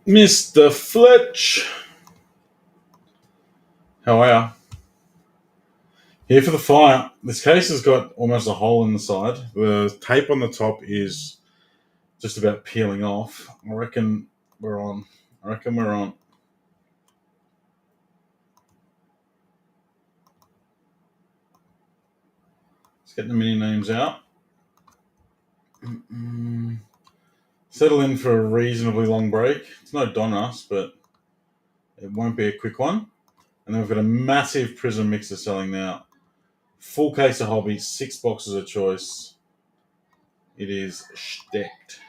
Mr. Fletch. How are you? Here for the fire. This case has got almost a hole in the side. The tape on the top is just about peeling off. I reckon we're on. Let's get the mini names out. Settle in for a reasonably long break. It's no Donruss, but it won't be a quick one. And then we've got a massive Prism mixer selling now. Full case of hobby, 6 boxes of choice. It is stacked.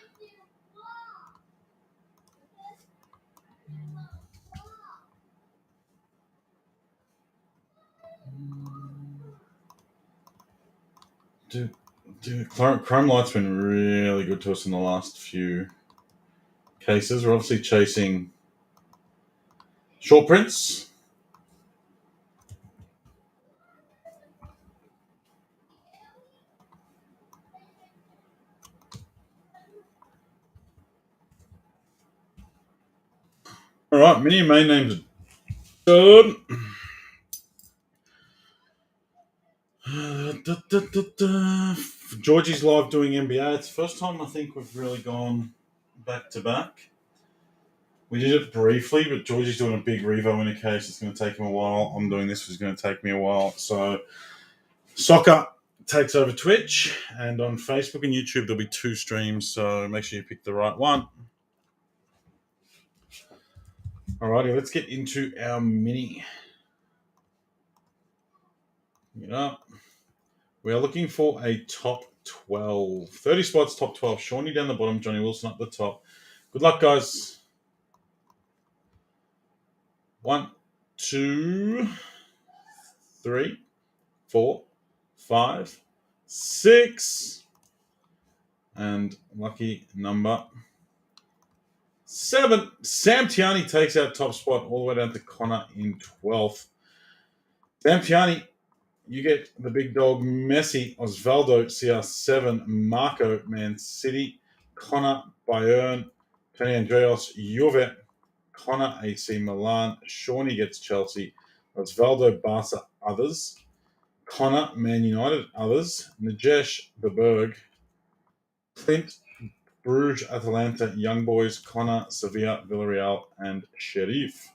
Chrome Light's been really good to us in the last few cases. We're obviously chasing short prints. All right, mini and main names are done. Georgie's live doing NBA. It's the first time I think we've really gone back to back. We did it briefly, but Georgie's doing a big revo in a case. It's going to take him a while. I'm doing this, which is going to take me a while. So, soccer takes over Twitch, and on Facebook and YouTube there'll be 2 streams. So make sure you pick the right one. Alrighty, let's get into our mini. We are looking for a top 12. 30 spots, top 12. Shawnee down the bottom, Johnny Wilson up the top. Good luck, guys. 1, 2, 3, 4, 5, 6. And lucky number 7. Sam Tiani takes out top spot all the way down to Connor in 12th. Sam Tiani, you get the big dog Messi, Osvaldo, CR7, Marco, Man City, Connor, Bayern, Tony Andreas, Juve, Connor, AC Milan, Shawnee gets Chelsea, Osvaldo, Barca, others, Connor, Man United, others, Najesh, the Berg, Clint, Bruges, Atalanta, Young Boys, Connor, Sevilla, Villarreal, and Sheriff.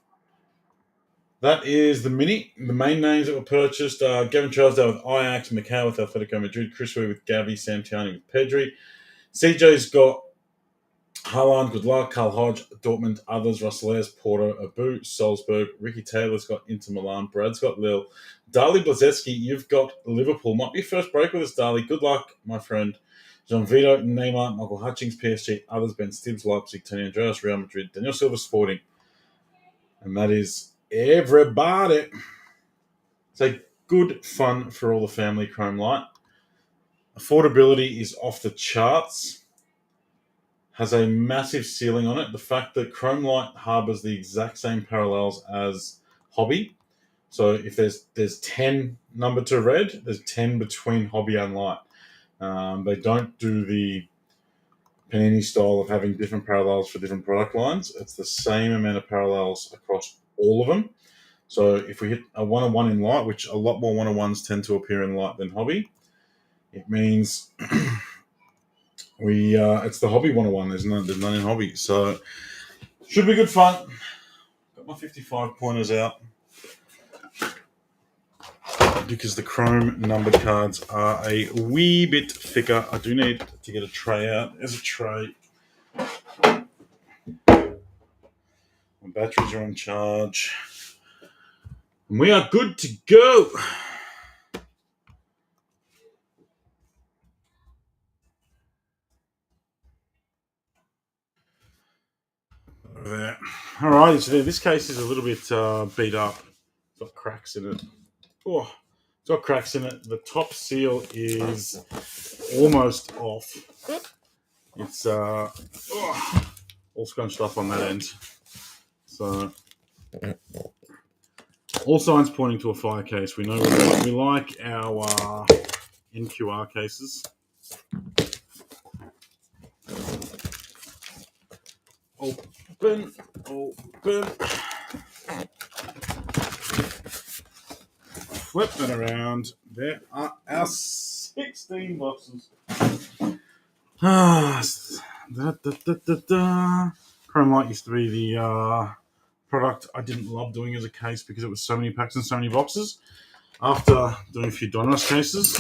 That is the mini. The main names that were purchased are Gavin Trousdale with Ajax, Macau with Atletico Madrid, Chris Wee with Gavi, Sam Tiani with Pedri. CJ's got Haaland, good luck, Carl Hodge, Dortmund, others, Russell Ayres, Porto, Abu, Salzburg, Ricky Taylor's got Inter Milan, Brad's got Lille. Dali Blazeski, you've got Liverpool. Might be first break with us, Dali. Good luck, my friend. John Vito, Neymar, Michael Hutchings, PSG, others, Ben Stibbs, Leipzig, Tony Andreas, Real Madrid, Daniel Silva, Sporting. And that is everybody. It's a good fun for all the family, Chrome Light. Affordability is off the charts. Has a massive ceiling on it. The fact that Chrome Light harbors the exact same parallels as Hobby. So if there's 10 number to red, there's 10 between Hobby and Light. They don't do the Panini style of having different parallels for different product lines. It's the same amount of parallels across all of them. So if we hit a 1-on-1 in Light, which a lot more 1-on-1s tend to appear in Light than Hobby, it means it's the Hobby 1-on-1. There's none in Hobby. So should be good fun. Got my 55 pointers out because the Chrome numbered cards are a wee bit thicker. I do need to get a tray out. There's a tray. My batteries are on charge. And we are good to go. There. All right, so this case is a little bit beat up. It's got cracks in it. Oh, it's got cracks in it. The top seal is almost off. It's all scrunched up on that end. So all signs pointing to a fire case. We know we like our NQR cases. Oh, Open. Flip it around. There are our 16 boxes. Chrome Lite used to be the product I didn't love doing as a case because it was so many packs and so many boxes. After doing a few Donruss cases,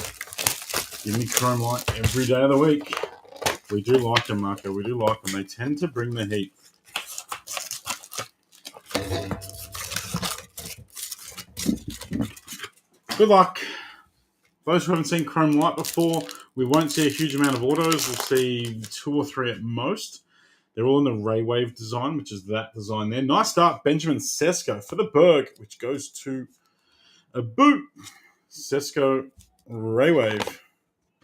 give me Chrome Lite every day of the week. We do like them, Marco. We do like them. They tend to bring the heat. Good luck. Those who haven't seen Chrome Lite before, we won't see a huge amount of autos. We'll see 2 or 3 at most. They're all in the Ray Wave design, which is that design there. Nice start, Benjamin Sesko for the Berg, which goes to a boot. Sesko Ray Wave.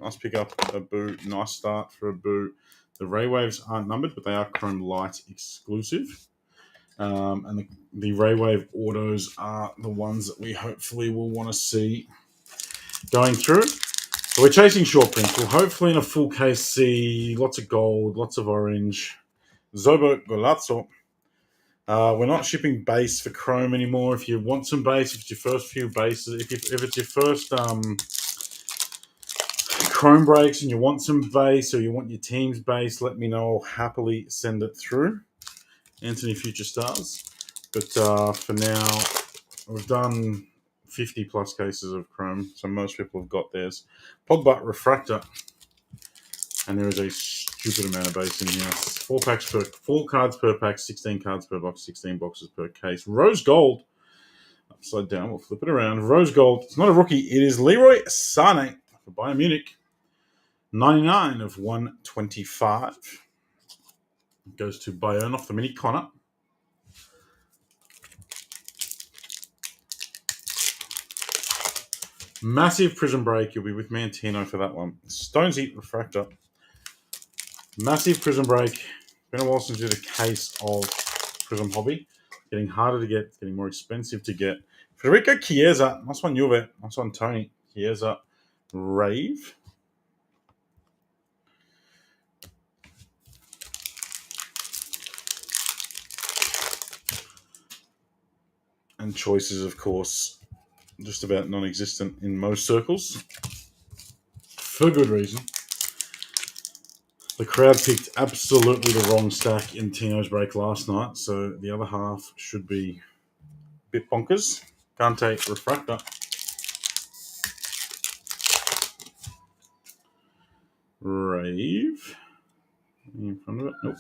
Nice pick up, a boot. Nice start for a boot. The Ray Waves aren't numbered, but they are Chrome Lite exclusive. And the Ray Wave autos are the ones that we hopefully will want to see going through. So we're chasing short prints. We'll hopefully in a full case see lots of gold, lots of orange. Zobo Golazzo. We're not shipping base for Chrome anymore. If you want some base, if it's your first few bases, if it's your first Chrome breaks and you want some base or you want your team's base, let me know. I'll happily send it through. Anthony Future Stars. But for now, we've done 50 plus cases of Chrome, so most people have got theirs. Pogba Refractor. And there is a stupid amount of base in here. 4 cards per pack, 16 cards per box, 16 boxes per case. Rose Gold. Upside down, we'll flip it around. Rose Gold. It's not a rookie. It is Leroy Sané for Bayern Munich. 99 of 125. It goes to Bayern off the mini Connor. Massive Prism Break. You'll be with Mantino for that one. Stonesy Refractor. Massive Prism Break. Been a while since we did a case of Prism Hobby. Getting harder to get. It's getting more expensive to get. Federico Chiesa. Nice one, Juve. Nice one, Tony. Chiesa. Rave. And choices, of course, just about non-existent in most circles. For good reason. The crowd picked absolutely the wrong stack in Tino's break last night, so the other half should be a bit bonkers. Kante Refractor. Rave. In front of it? Nope.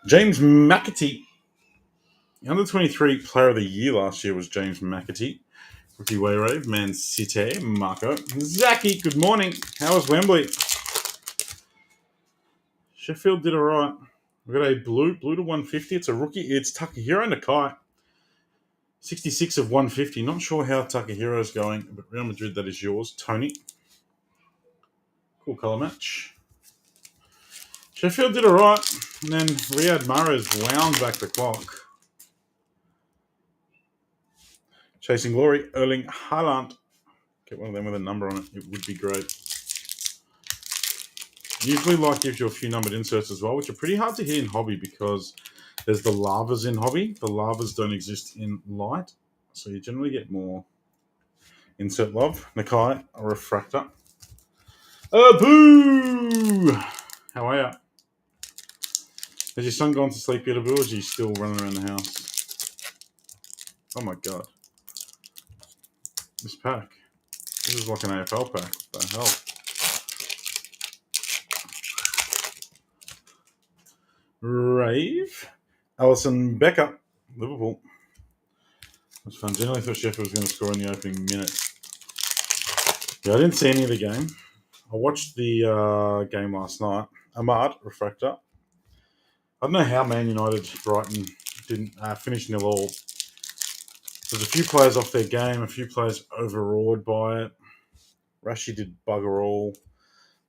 James McAtee. The under 23 player of the year last year was James McAtee. Rookie Wayrave, Man City, Marco. Zaki, good morning. How was Wembley? Sheffield did all right. We've got a blue to 150. It's a rookie. It's Takahiro Nakai. 66 of 150. Not sure how Takahiro's going, but Real Madrid, that is yours. Tony. Cool colour match. Sheffield did all right. And then Riyad Mahrez wound back the clock. Chasing Glory, Erling Haaland. Get one of them with a number on it. It would be great. Usually Lite gives you a few numbered inserts as well, which are pretty hard to hit in Hobby because there's the lavas in Hobby. The lavas don't exist in Lite, so you generally get more insert love. Nakai, a Refractor. Boo! How are ya? Has your son gone to sleep yet, Abu, or is he still running around the house? Oh my god. This pack. This is like an AFL pack. What the hell? Rave. Alisson Becker. Liverpool. That's fun. Generally thought Sheffield was going to score in the opening minute. Yeah, I didn't see any of the game. I watched the game last night. Ahmad, Refractor. I don't know how Man United, Brighton didn't finish 0-0. There's a few players off their game, a few players overawed by it. Rashi did bugger all.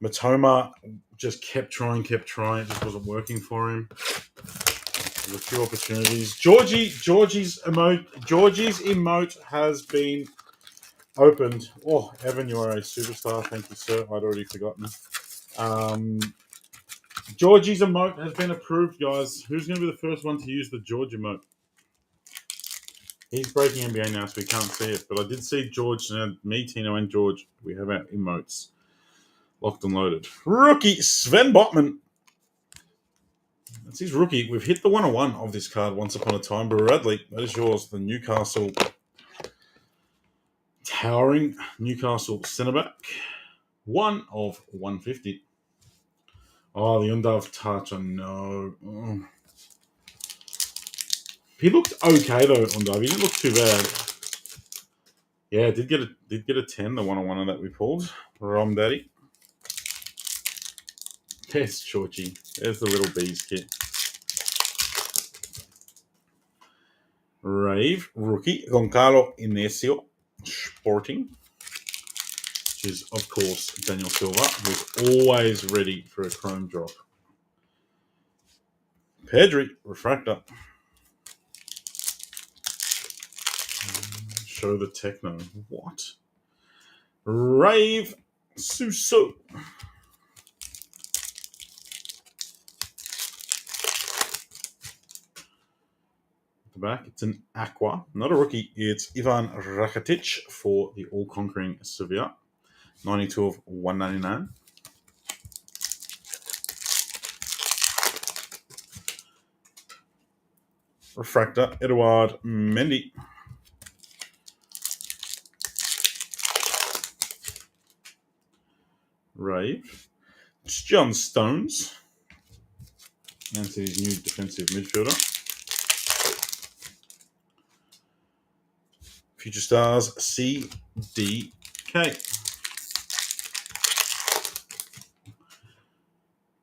Matoma just kept trying. It just wasn't working for him. There's a few opportunities. Georgie's emote has been opened. Oh, Evan, you are a superstar. Thank you, sir. I'd already forgotten. Georgie's emote has been approved, guys. Who's going to be the first one to use the George emote? He's breaking NBA now, so we can't see it. But I did see George, me, Tino, and George. We have our emotes locked and loaded. Rookie Sven Botman. That's his rookie. We've hit the 101 of this card once upon a time. Bradley, that is yours. The Newcastle towering Newcastle centre back. 1 of 150. Oh, the Undav touch. I know. Oh. He looked okay though, Undav. He didn't look too bad. Yeah, did get a 10, the 101 that we pulled. Rom Daddy. There's Chorchi. There's the little bees kit. Rave, rookie, Goncalo Inesio, Sporting, which is, of course, Daniel Silva, who's always ready for a chrome drop. Pedri, Refractor. Show the techno. What? Rave, Suso. The back, it's an Aqua, not a rookie. It's Ivan Rakitic for the all-conquering Sevilla. 92 of 199. Refractor, Eduard Mendy. Rave. It's John Stones. And his new defensive midfielder. Future Stars CDK.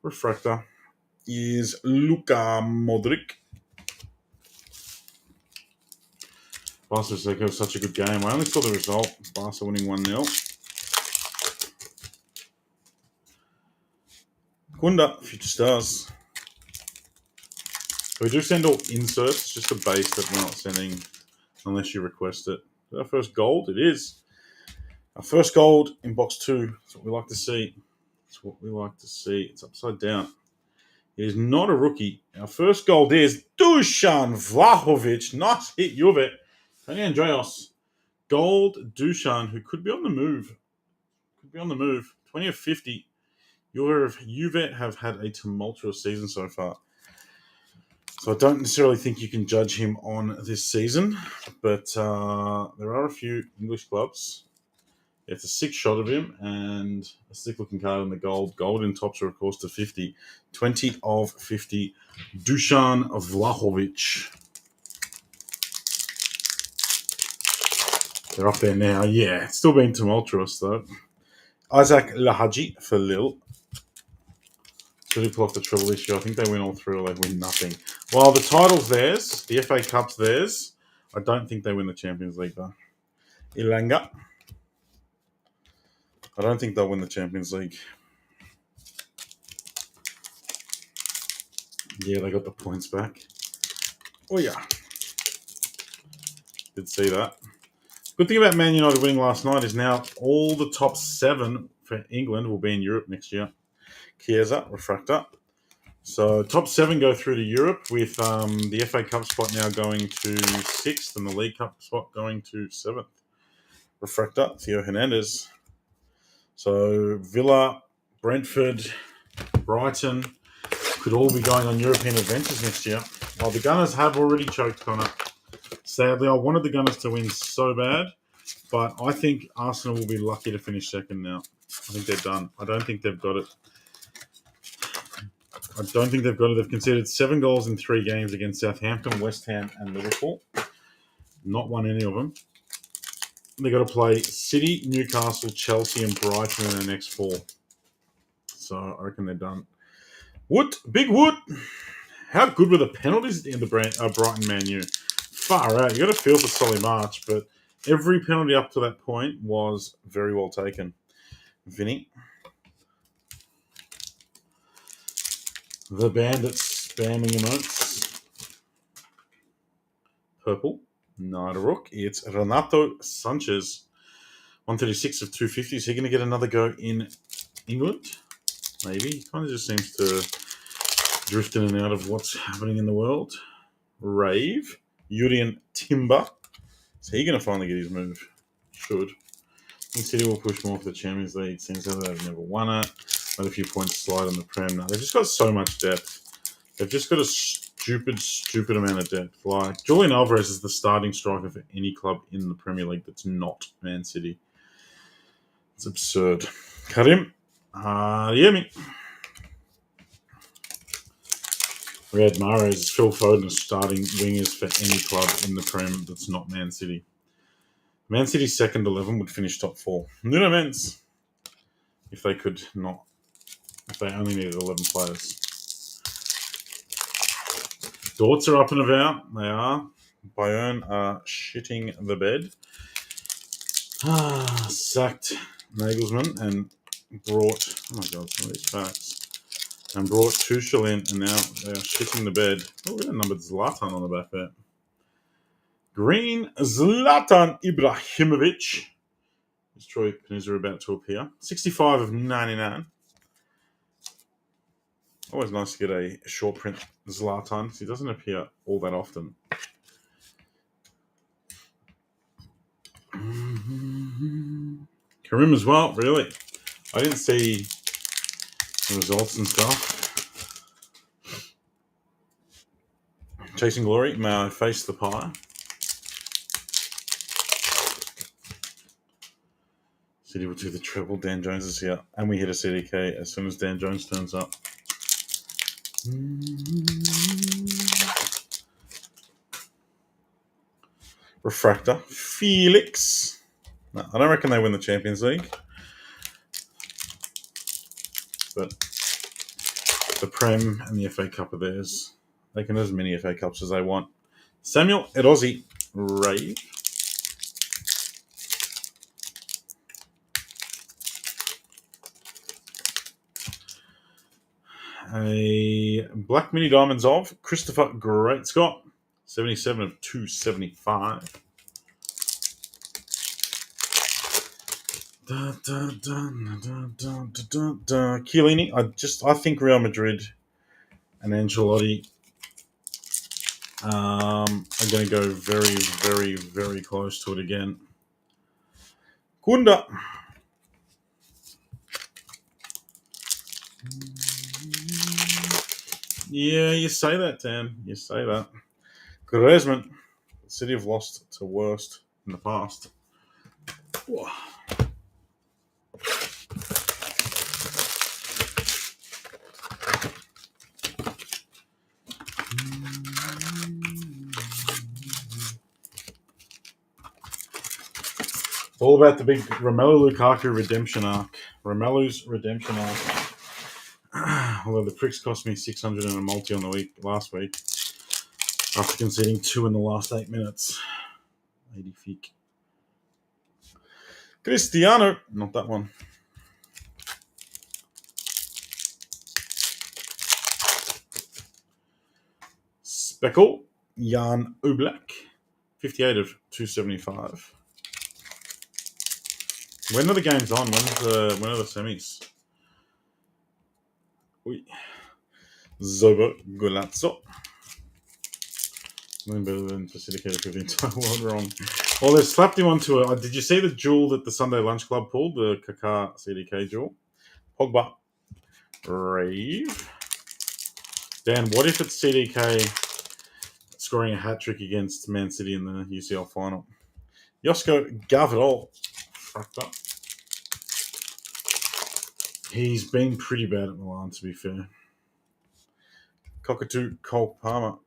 Refractor is Luka Modric. Barca was such a good game. I only saw the result. Barca winning 1-0. Kunda, Future Stars. We do send all inserts, just a base that we're not sending unless you request it. Our first gold, it is. Our first gold in box 2. That's what we like to see. That's what we like to see. It's upside down. It is not a rookie. Our first gold is Dusan Vlahovic. Nice hit, Juve. Tony Andreas. Gold Dusan, who could be on the move. 20 of 50. Juve have had a tumultuous season so far. So I don't necessarily think you can judge him on this season. But there are a few English clubs. It's a 6 shot of him and a sick looking card in the gold. Gold in tops are, of course, to 50. 20 of 50. Dusan Vlahovic. They're up there now. Yeah, it's still being tumultuous, though. Isaac Lahaji for Lille. Should he pull off the treble this year? I think they win all 3 or they win nothing. Well, the title's theirs. The FA Cup's theirs. I don't think they win the Champions League, though. Ilanga. I don't think they'll win the Champions League. Yeah, they got the points back. Oh, yeah. Did see that. Good thing about Man United winning last night is now all the top 7 for England will be in Europe next year. Chiesa, Refractor. So top 7 go through to Europe with the FA Cup spot now going to 6th and the League Cup spot going to 7th. Refractor, Theo Hernandez. So Villa, Brentford, Brighton could all be going on European adventures next year. While the Gunners have already choked Connor. Sadly, I wanted the Gunners to win so bad, but I think Arsenal will be lucky to finish second now. I think they're done. I don't think they've got it. They've conceded 7 goals in 3 games against Southampton, West Ham, and Liverpool. Not won any of them. They've got to play City, Newcastle, Chelsea, and Brighton in the next 4. So I reckon they're done. Wood, Big Wood. How good were the penalties in the Brighton Man U? Far out. You got to feel for Solly March, but every penalty up to that point was very well taken. Vinny. The Bandits spamming emotes. Purple. Not a rook. It's Renato Sanchez. 136 of 250. Is he going to get another go in England? Maybe. He kind of just seems to drifting in and out of what's happening in the world. Rave. Urian Timber. Is he going to finally get his move? Should. I think City will push more for the Champions League. Seems as though they've never won it. Let a few points slide on the Prem. No, they've just got so much depth. They've just got a stupid amount of depth. Like, Julian Alvarez is the starting striker for any club in the Premier League that's not Man City. It's absurd. Karim Yemi. Riyad Mahrez, Phil Foden starting wingers for any club in the Prem that's not Man City. Man City's second 11 would finish top 4. Nuno Mendes, if they only needed 11 players. Dorts are up and about. They are. Bayern are shitting the bed. Sacked Nagelsmann and brought, oh my god, some of these facts. And brought Tuchel in, and now they are shitting the bed. Oh, we got a numbered Zlatan on the back there. Green Zlatan Ibrahimovic. Is Troy Panizza about to appear? 65 of 99. Always nice to get a short print Zlatan, because he doesn't appear all that often. Karim as well, really. I didn't see the results and stuff. Chasing Glory, may I face the pie? City will do the treble. Dan Jones is here. And we hit a CDK as soon as Dan Jones turns up. Refractor. Felix. No, I don't reckon they win the Champions League. But the Prem and the FA Cup are theirs. They can have as many FA Cups as they want. Samuel Edozie. Rave. A Black Mini Diamonds of Christopher Great Scott. 77 of 275. Chiellini. I think Real Madrid and Ancelotti are going to go very, very, very close to it again. Kunda. Yeah, you say that, Dan. You say that. Griezmann. City have lost to worst in the past. Whoa. It's all about the big Romelu Lukaku redemption arc. Romelu's redemption arc. Although the pricks cost me 600 and a multi on the last week after conceding 2 in the last 8 minutes. 80 feet. Cristiano. Not that one. Speckle. Jan Oblak. 58 of 275. When are the games on? When are the semis? Zobo Golazzo. Nothing better than facilitator for the entire world wrong. Well, they slapped him onto a... Did you see the jewel that the Sunday Lunch Club pulled? The Kaká CDK jewel? Pogba. Rave. Dan, what if it's CDK scoring a hat-trick against Man City in the UCL final? Josko Gavril. Fucked up. He's been pretty bad at Milan, to be fair. Cockatoo Cole Palmer.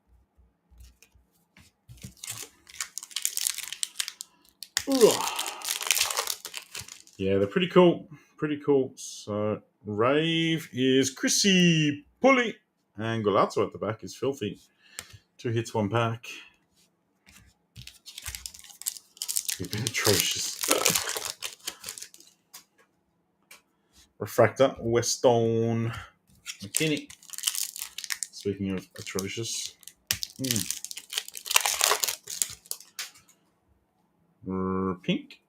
Ooh. Yeah, they're pretty cool. Pretty cool. So, Rave is Chrissy Pulley. And Golazzo at the back is filthy. 2 hits, 1 pack. You've been atrocious. Refractor, Weston McKinney. Speaking of atrocious. Pink.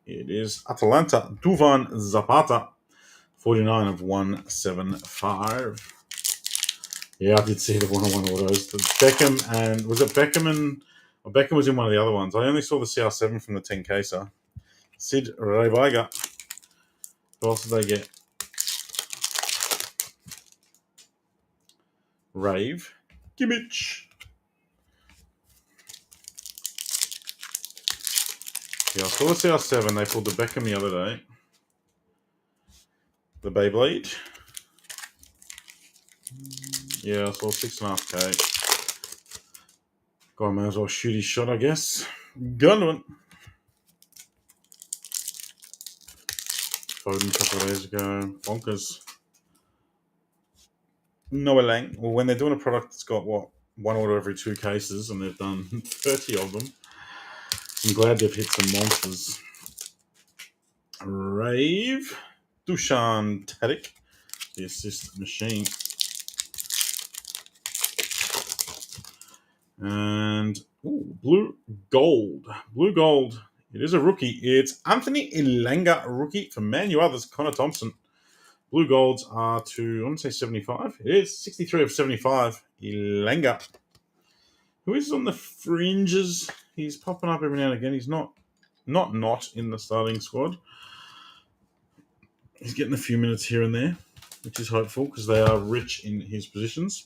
It is Atalanta, Duvan Zapata. 49 of 175. Yeah, I did see the one-on-one autos. The Beckham and was it Beckham and Beckham was in one of the other ones. I only saw the CR7 from the 10 caser. Sid Rebaiga. Who else did they get? Rave. Kimmich. Yeah, I saw the CR7. They pulled the Beckham the other day. The Beyblade. Yeah, I saw 6.5K. God, I may as well shoot his shot, I guess. Gunman. Foden a couple of days ago. Bonkers. Noah Lang. Well, when they're doing a product that's got, what, one order every 2 cases, and they've done 30 of them, I'm glad they've hit some monsters. Rave. Dushan Tadic. The assist machine. And blue gold. Blue gold. It is a rookie. It's Anthony Ilanga, rookie for Man U. Others, Connor Thompson. Blue golds are to, I want to say 75. It is 63 of 75. Ilanga. Who is on the fringes? He's popping up every now and again. He's not in the starting squad. He's getting a few minutes here and there, which is hopeful because they are rich in his positions.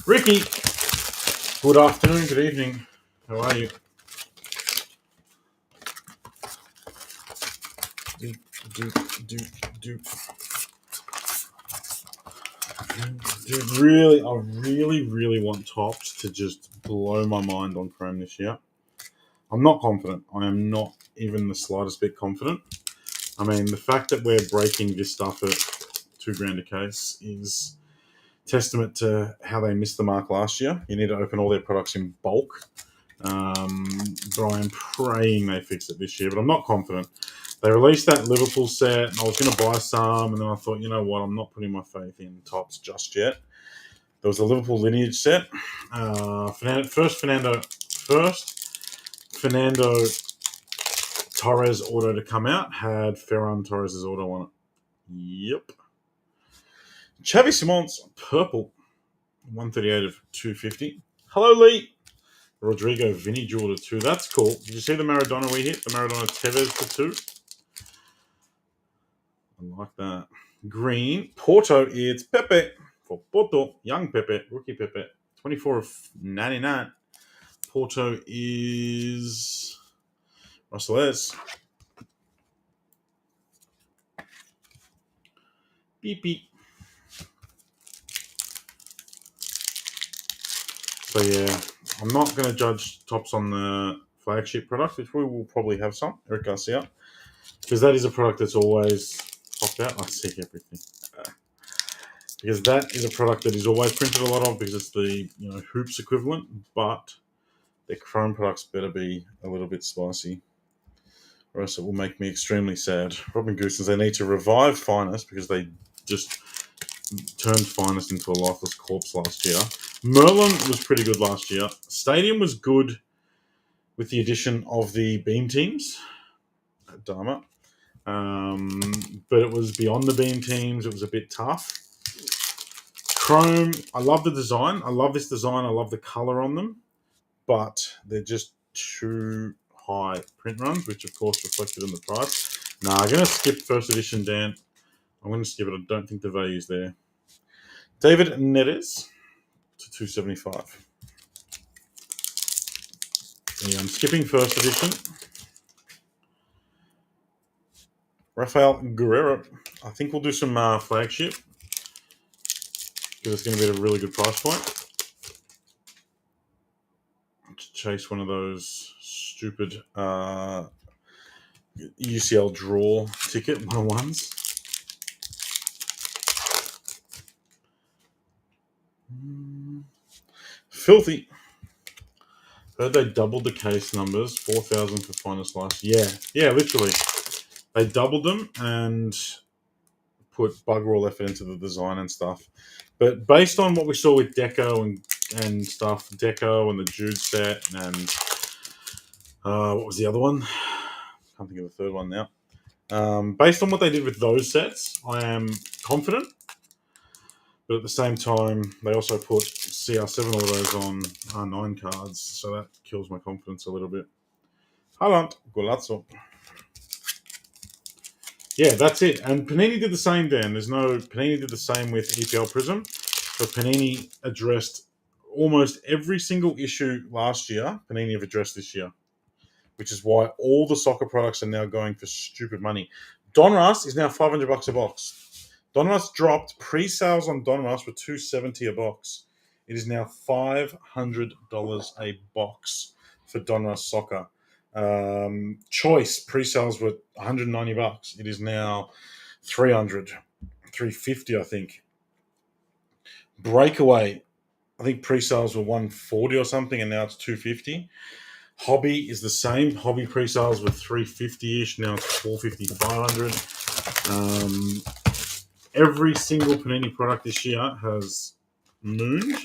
Ricky, good afternoon, good evening. How are you? Dude, really, I really want Tops to just blow my mind on Chrome this year. I'm not confident. I am not even the slightest bit confident. I mean, the fact that we're breaking this stuff at $2,000 a case is testament to how they missed the mark last year. You need to open all their products in bulk. But I'm praying they fix it this year, but I'm not confident. They released that Liverpool set, and I was going to buy some, and then I thought, you know what, I'm not putting my faith in Tops just yet. There was a Liverpool lineage set. First Fernando Torres auto to come out had Ferran Torres' auto on it. Yep. Xavi Simons, purple, 138 of 250. Hello, Lee. Rodrigo Vinny Jewel to 2. That's cool. Did you see the Maradona we hit? The Maradona Tevez to 2. I like that. Green. Porto, it's Pepe. For Porto, young Pepe, rookie Pepe. 24 of 99. Porto is Russell S. Beep, beep. So, yeah, I'm not going to judge Tops on the flagship product, which we will probably have some. Eric Garcia. Because that is a product that's always popped out. I see everything. Because that is a product that is always printed a lot of because it's the hoops equivalent, but their Chrome products better be a little bit spicy, or else it will make me extremely sad. Robin Goosens, they need to revive Finest because they just turned Finest into a lifeless corpse last year. Merlin was pretty good last year. Stadium was good with the addition of the Beam teams. Dharma. But it was beyond the Beam teams. It was a bit tough. Chrome, I love the design. I love this design. I love the color on them. But they're just too high print runs, which of course reflected in the price. Nah, I'm going to skip first edition, Dan. I'm going to skip it. I don't think the value's there. David Neres to 275. Yeah, I'm skipping first edition. Rafael Guerrero. I think we'll do some flagship because it's going to be at a really good price point. To chase one of those stupid UCL draw ticket 101s. Filthy. Heard they doubled the case numbers, 4,000 for Finest last year. Yeah, literally. They doubled them and put bugger all effort into the design and stuff. But based on what we saw with Deco and stuff, Deco and the Jude set and what was the other one? Can't think of the third one now. Based on what they did with those sets, I am confident. But at the same time, they also put CR7 autos on R9 cards, so that kills my confidence a little bit. Haaland, Golazzo. Yeah, that's it. And Panini did the same, Dan. Panini did the same with EPL Prism, but Panini addressed almost every single issue last year. Panini have addressed this year, which is why all the soccer products are now going for stupid money. Donruss is now $500 a box. Donruss dropped. Pre-sales on Donruss were $270 a box. It is now $500 a box for Donruss Soccer. Choice pre-sales were $190. It is now $300, $350, I think. Breakaway, I think pre-sales were $140 or something, and now it's $250. Hobby is the same. Hobby pre-sales were $350-ish. Now it's $450, $500. Every single Panini product this year has mooned.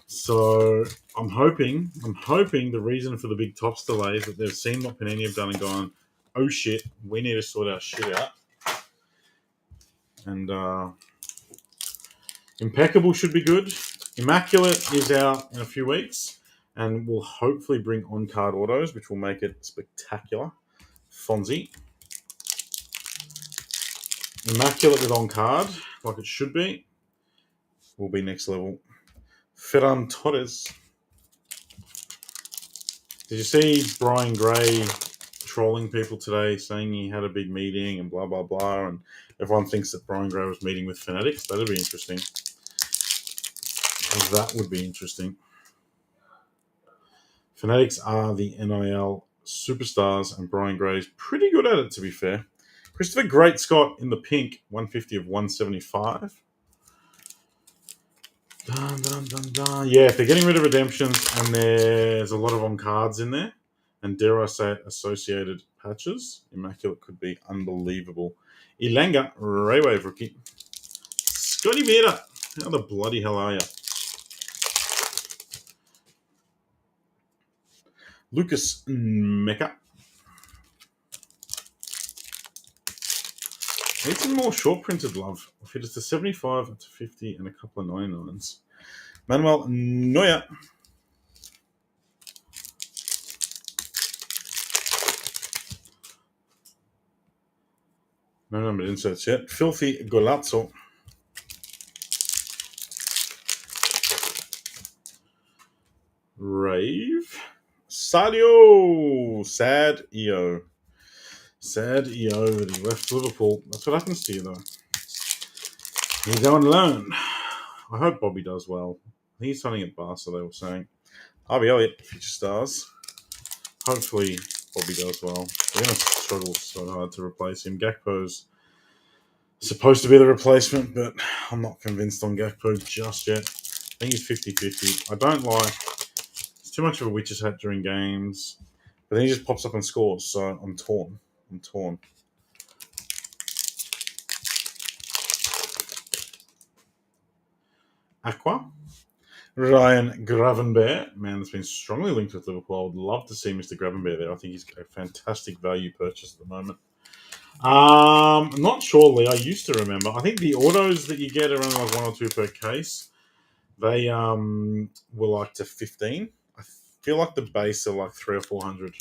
So I'm hoping the reason for the big tops delay is that they've seen what Panini have done and gone, oh shit, we need to sort our shit out. And Impeccable should be good. Immaculate is out in a few weeks and will hopefully bring on-card autos, which will make it spectacular. Fonzie. Immaculate with on-card, like it should be, will be next level. Ferran Torres. Did you see Brian Gray trolling people today, saying he had a big meeting and blah, blah, blah, and everyone thinks that Brian Gray was meeting with Fanatics? That'd be interesting. That would be interesting. Fanatics are the NIL superstars, and Brian Gray's pretty good at it, to be fair. Christopher Great Scott in the pink, 150 of 175. Dun, dun, dun, dun. Yeah, if they're getting rid of redemptions and there's a lot of on cards in there, and dare I say it, associated patches, Immaculate could be unbelievable. Ilanga, Raywave rookie. Scotty Vieira, how the bloody hell are you? Lucas Mecca. Need some more short printed love. If it is to 75 to 50 and a couple of 99s. Manuel Neuer. No numbered inserts yet. Filthy Golazzo. Rave. Sadio. Sad EO. Sad EO that he left Liverpool. That's what happens to you, though. You go and learn. I hope Bobby does well. I think he's signing at Barca, they were saying. Harvey Elliott, future stars. Hopefully Bobby does well. They're going to struggle so hard to replace him. Gakpo's supposed to be the replacement, but I'm not convinced on Gakpo just yet. I think he's 50-50. I don't like... It's too much of a witch's hat during games. But then he just pops up and scores, so I'm torn. Aqua. Ryan Gravenberg. Man, that's been strongly linked with Liverpool. I would love to see Mr. Gravenberg there. I think he's a fantastic value purchase at the moment. Not sure, Lee. I used to remember. I think the autos that you get are only like 1 or 2 per case. They were like to 15. I feel like the base are like 300 or 400.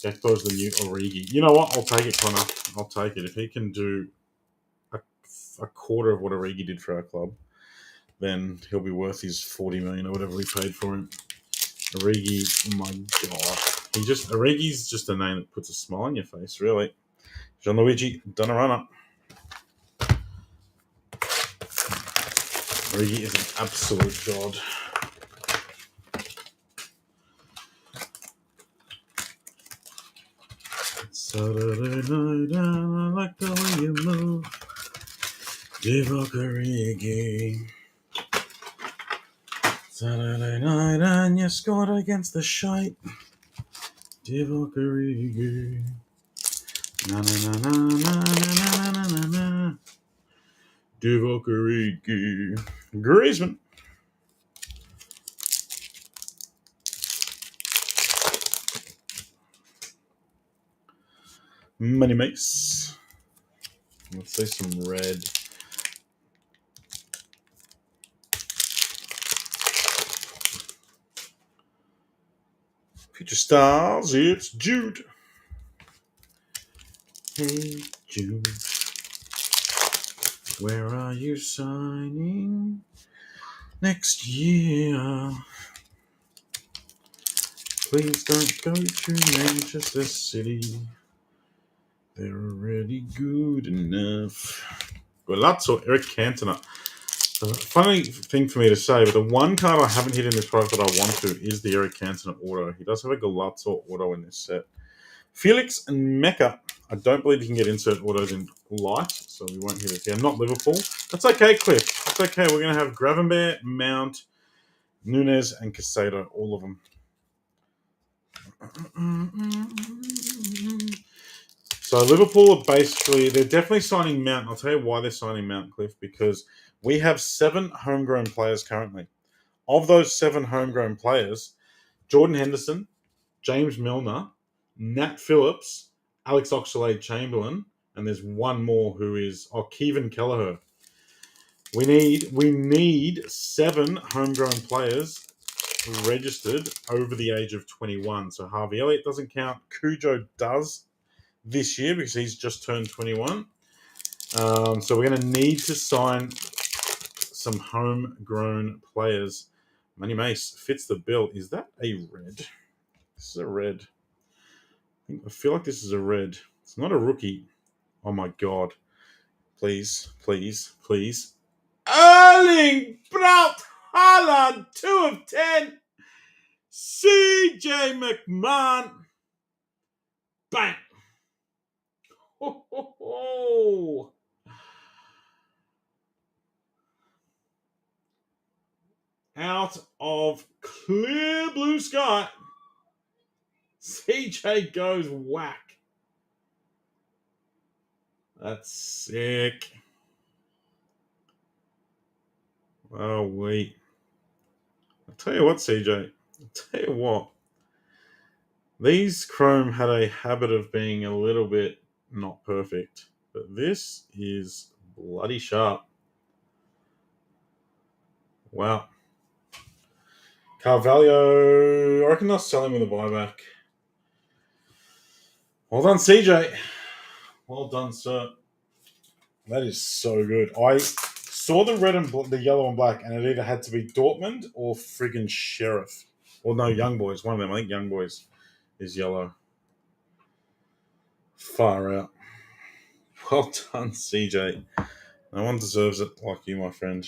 Gakpo's the new Origi. You know what? I'll take it, Connor. I'll take it. If he can do a quarter of what Origi did for our club, then he'll be worth his 40 million or whatever we paid for him. Origi, oh my god. Origi's just a name that puts a smile on your face, really. Gianluigi Donnarumma. Origi is an absolute god. Saturday night, and I like the way you move. Divock Origi. Saturday night, and you scored against the shite. Divock Origi. Na na na na na na na na na. Divock Origi. Griezmann. Money Mace. Let's see some red. Future Stars, it's Jude. Hey, Jude. Where are you signing next year? Please don't go to Manchester City. They're already good enough. Golazzo, Eric Cantona. Funny thing for me to say, but the one card I haven't hit in this product that I want to is the Eric Cantona auto. He does have a Golazzo auto in this set. Felix and Mecca. I don't believe you can get insert autos in Lite, so we won't hit it here. Not Liverpool. That's okay, Cliff. That's okay. We're going to have Gravenberch, Mount, Nunez, and Casado. All of them. So Liverpool are basically, they're definitely signing Mount. I'll tell you why they're signing Mount, Cliff, because we have 7 homegrown players currently. Of those 7 homegrown players, Jordan Henderson, James Milner, Nat Phillips, Alex Oxlade-Chamberlain, and there's one more who is Kevin Kelleher. We need 7 homegrown players registered over the age of 21. So Harvey Elliott doesn't count. Cujo does this year because he's just turned 21. So we're going to need to sign some homegrown players. Money Mace fits the bill. Is that a red? This is a red. I feel like this is a red. It's not a rookie. Oh my god. Please, please, please. Erling Braut Haaland, 2 of 10. CJ McMahon. Bang. Ho, ho, ho. Out of clear blue sky. CJ goes whack. That's sick. Oh, wait. I'll tell you what, CJ. I'll tell you what. These Chrome had a habit of being a little bit not perfect. But this is bloody sharp. Wow. Carvalho, I reckon they'll sell him with a buyback. Well done, CJ. Well done, sir. That is so good. I saw the red and the yellow and black, and it either had to be Dortmund or friggin' Sheriff. Or no, Young Boys. One of them. I think Young Boys is yellow. Far out. Well done, CJ. No one deserves it like you, my friend.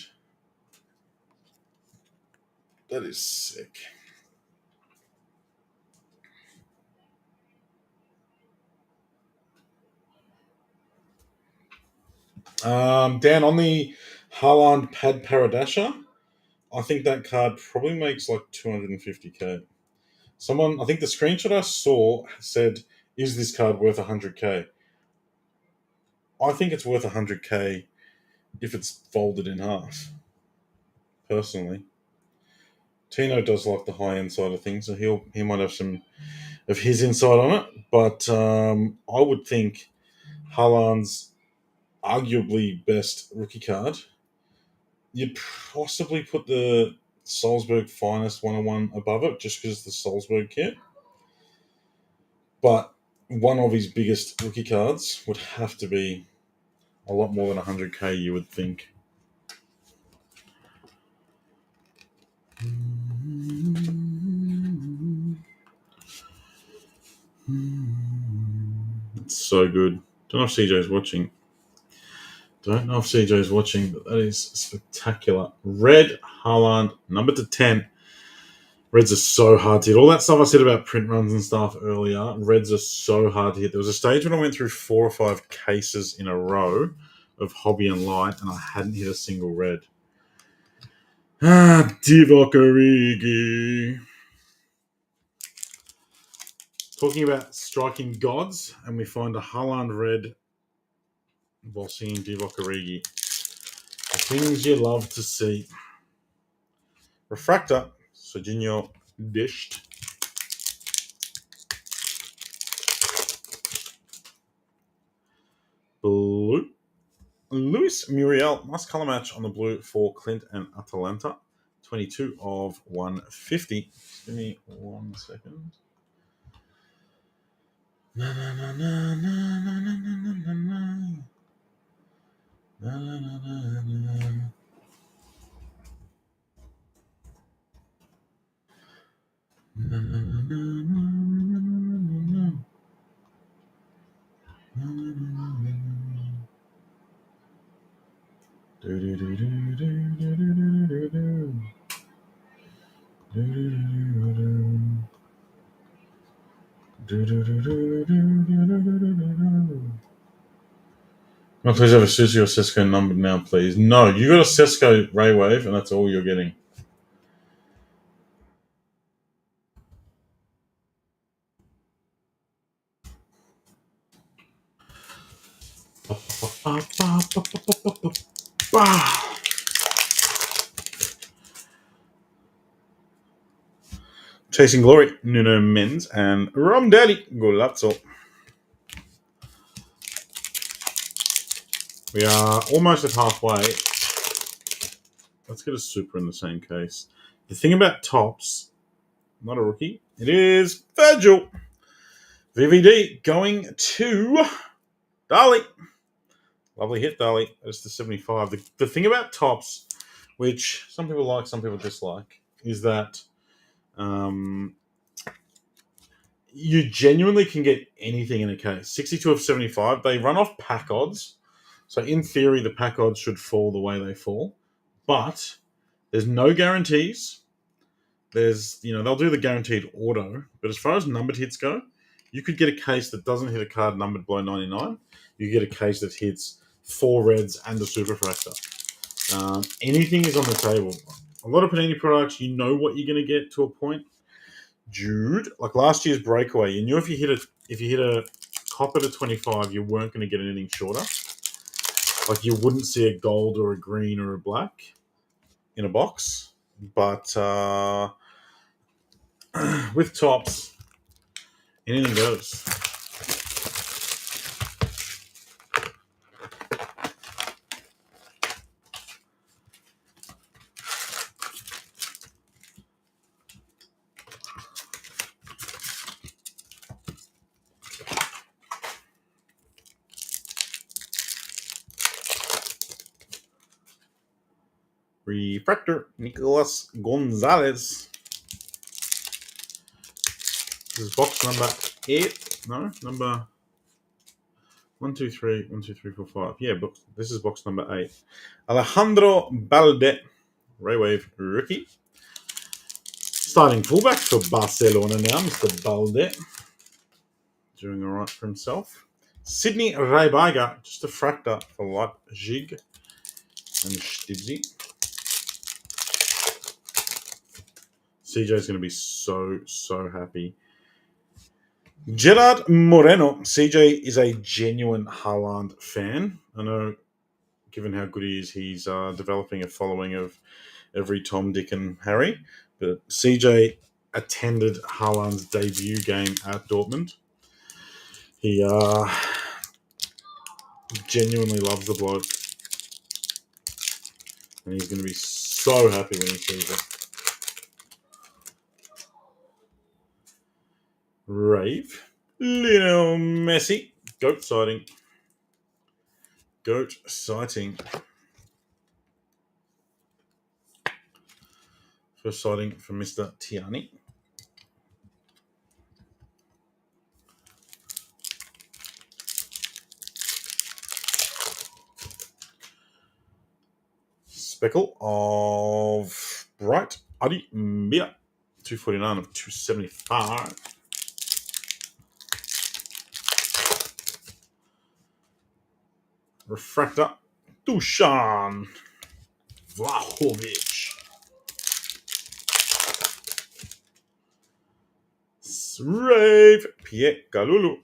That is sick. Dan, on the Haaland Pad Paradasha, I think that card probably makes like 250k. Someone, I think the screenshot I saw said, is this card worth 100k? I think it's worth 100k if it's folded in half, personally. Tino does like the high-end side of things, so he might have some of his insight on it. But I would think Haaland's arguably best rookie card. You'd possibly put the Salzburg Finest 101 above it, just because it's the Salzburg kit. But one of his biggest rookie cards would have to be a lot more than 100k, you would think. It's so good. Don't know if CJ's watching. But that is spectacular. Red Haaland, number to 10. Reds are so hard to hit. All that stuff I said about print runs and stuff earlier, Reds are so hard to hit. There was a stage when I went through 4 or 5 cases in a row of Hobby and Light, and I hadn't hit a single red. Divock Origi. Talking about striking gods, and we find a Haaland red while seeing Divock Origi. The things you love to see. Refractor, Serginho dished. Blue. Luis Muriel, nice colour match on the blue for Clint and Atalanta. 22 of 150. Give me 1 second. Na, na, na, na, na, na, na, na, na, na. Na, na, na, na, na. Na, na, na, na, na, na, na. Na, na, na, na, na. Do, do, do, do, do, do, do, do, do. Do, do, do, do. Do, do, do, do, do, do, do, do, do. Oh, please have a Susie or Cisco number now, please. No, you got a Cisco Ray Wave, and that's all you're getting. Chasing Glory, Nuno Menz, and Rom Daddy Golazzo. We are almost at halfway. Let's get a super in the same case. The thing about Tops, not a rookie, it is Virgil. VVD going to Dali. Lovely hit, Dali. That's the 75. The thing about Tops, which some people like, some people dislike, is that you genuinely can get anything in a case. 62 of 75. They run off pack odds. So in theory, the pack odds should fall the way they fall. But there's no guarantees. They'll do the guaranteed auto. But as far as numbered hits go, you could get a case that doesn't hit a card numbered below 99. You get a case that hits 4 reds and a superfractor. Anything is on the table. A lot of Panini products, you know what you're going to get to a point. Jude, like last year's breakaway, you knew if you hit a copper to 25, you weren't going to get anything shorter. Like you wouldn't see a gold or a green or a black in a box. But with Tops, anything goes. Refractor, Nicolas Gonzalez. This is box number 8. No, number 1, 2, 3, 1, 2, 3, 4, 5. Yeah, but this is box number 8. Alejandro Balde, Ray Wave rookie. Starting fullback for Barcelona now, Mr. Balde. Doing all right for himself. Sydney Reiberger, just a fractor for Leipzig and Stibsy. CJ's going to be so happy. Gerard Moreno. CJ is a genuine Haaland fan. I know, given how good he is, he's developing a following of every Tom, Dick, and Harry. But CJ attended Haaland's debut game at Dortmund. He genuinely loves the bloke. And he's going to be so happy when he sees it. Rave. Lionel Messi. Goat sighting. Goat sighting. First sighting from Mr. Tiani. Speckle of Bright Adi Mia. 249 of 275. Refractor. Dusan Vlahovic. Rave. Pierre Galulu.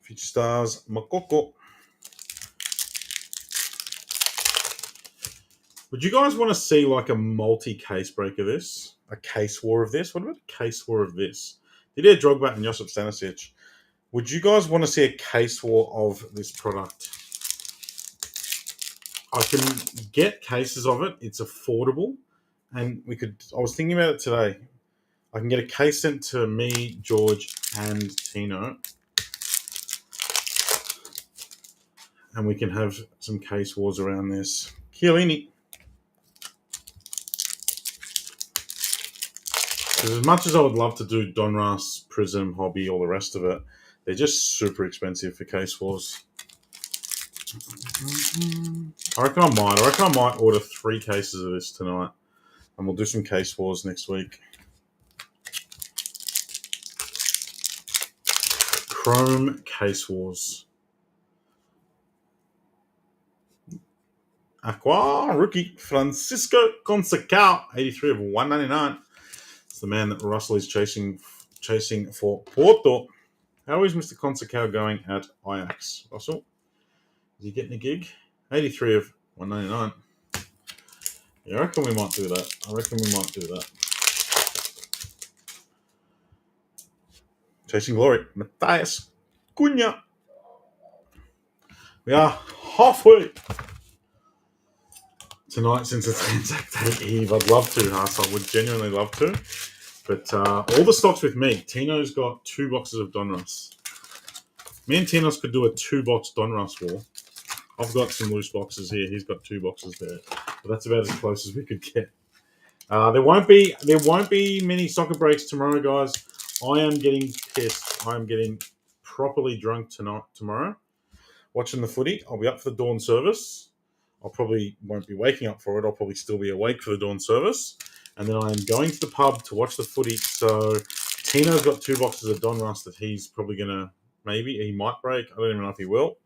Future Stars Makoko. Would you guys want to see like a multi-case break of this? A case war of this? What about a case war of this? Didier Drogba and Josip Stanisic. Would you guys want to see a case war of this product? I can get cases of it. It's affordable. and I was thinking about it today. I can get a case sent to me, George, and Tino, and we can have some case wars around this. Chiellini. Because as much as I would love to do Donruss, Prism, Hobby, all the rest of it, they're just super expensive for case wars. I reckon I might order 3 cases of this tonight, and we'll do some case wars next week. Chrome case wars. Aqua rookie Francisco Conceição, 83 of 199. It's the man that Russell is chasing for Porto. How is Mr. Conceição going at Ajax? Russell, is he getting a gig? 83 of 199. Yeah, I reckon we might do that. Chasing Glory, Matthias Cunha. We are halfway tonight since it's Anzac Day Eve. I'd love to, Haas. I would genuinely love to. But all the stocks with me. Tino's got 2 boxes of Donruss. Me and Tino's could do a 2-box Donruss war. I've got some loose boxes here. He's got 2 boxes there. But that's about as close as we could get. There won't be many soccer breaks tomorrow, guys. I am getting pissed. I am getting properly drunk tomorrow. Watching the footy. I'll be up for the dawn service. I probably won't be waking up for it. I'll probably still be awake for the dawn service. And then I am going to the pub to watch the footy. So Tino's got 2 boxes of Donruss that he's probably going to, maybe, he might break. I don't even know if he will.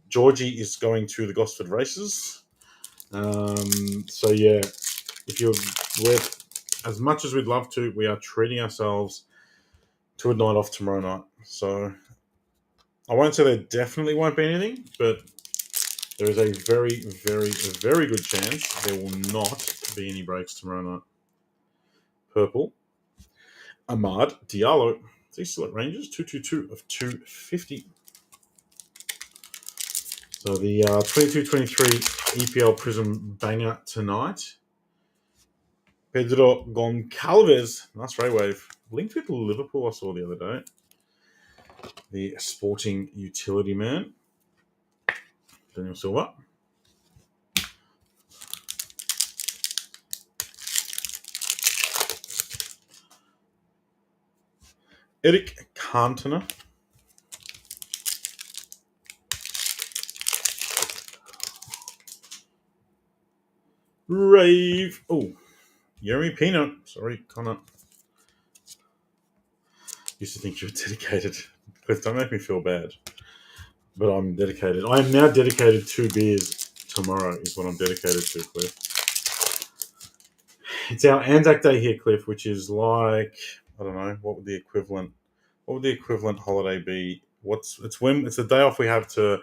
Georgie is going to the Gosford races. So yeah, we're, as much as we'd love to, we are treating ourselves to a night off tomorrow night. So I won't say there definitely won't be anything, but there is a very, very, very good chance there will not be any breaks tomorrow night. Purple. Ahmad Diallo. Is he still at Rangers? 222 of 250. So the 22-23 EPL Prism banger tonight. Pedro Goncalves. Nice ray wave. Linked with Liverpool, I saw the other day. The sporting utility man. Daniel Silva. Eric Cantona. Rave. Oh, Jeremy Pino. Sorry, Connor. Used to think you were dedicated. Cliff, don't make me feel bad. But I'm dedicated. I am now dedicated to beers. Tomorrow is what I'm dedicated to, Cliff. It's our Anzac Day here, Cliff, which is like, I don't know, what would the equivalent holiday be? It's the day off we have to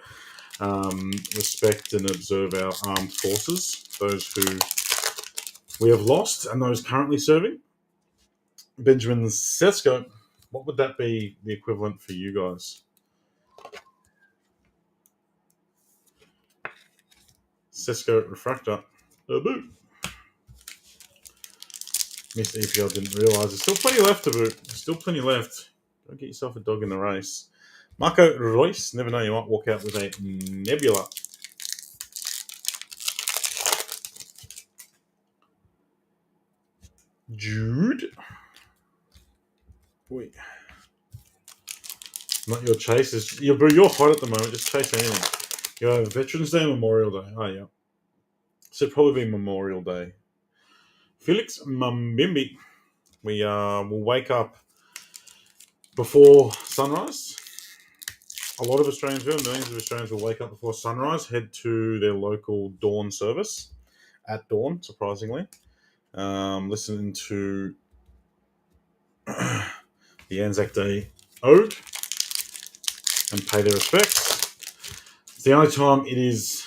respect and observe our armed forces, those who we have lost and those currently serving. Benjamin Sesko, what would that be the equivalent for you guys? Sesko Refractor. Boot. Missed EPL, didn't realise. There's still plenty left to boot. There's still plenty left. Go get yourself a dog in the race. Marco Reus. Never know, you might walk out with a Nebula. Jude. Wait. Not your chases. You're hot at the moment. Just chase anything. You have Veterans Day, Memorial Day. Oh, yeah. So it'd probably be Memorial Day. Felix Mambimbi. We will wake up before sunrise. A lot of Australians will, millions of Australians will wake up before sunrise, head to their local dawn service at dawn, surprisingly. Listening to the Anzac Day Ode and pay their respects. It's the only time it is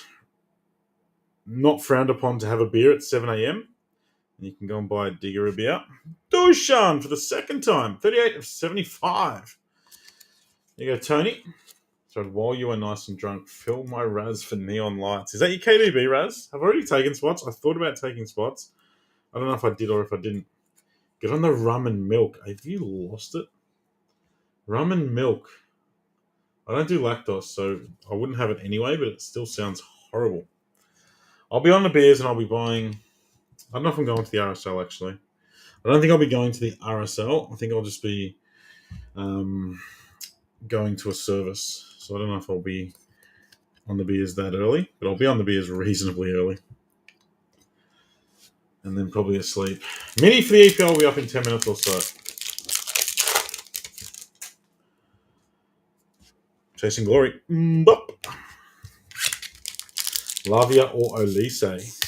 not frowned upon to have a beer at 7 a.m. And you can go and buy a digger of beer. Dushan for the second time. 38 of 75. There you go, Tony. So while you are nice and drunk, fill my Raz for neon lights. Is that your KDB, Raz? I've already taken spots. I thought about taking spots. I don't know if I did or if I didn't. Get on the rum and milk. Have you lost it? Rum and milk. I don't do lactose, so I wouldn't have it anyway, but it still sounds horrible. I'll be on the beers and I'll be buying. I don't know if I'm going to the RSL actually. I don't think I'll be going to the RSL. I think I'll just be going to a service. So I don't know if I'll be on the beers that early, but I'll be on the beers reasonably early. And then probably asleep. Mini for the EPL will be up in 10 minutes or so. Chasing Glory. Mbop. Lavia or Olise?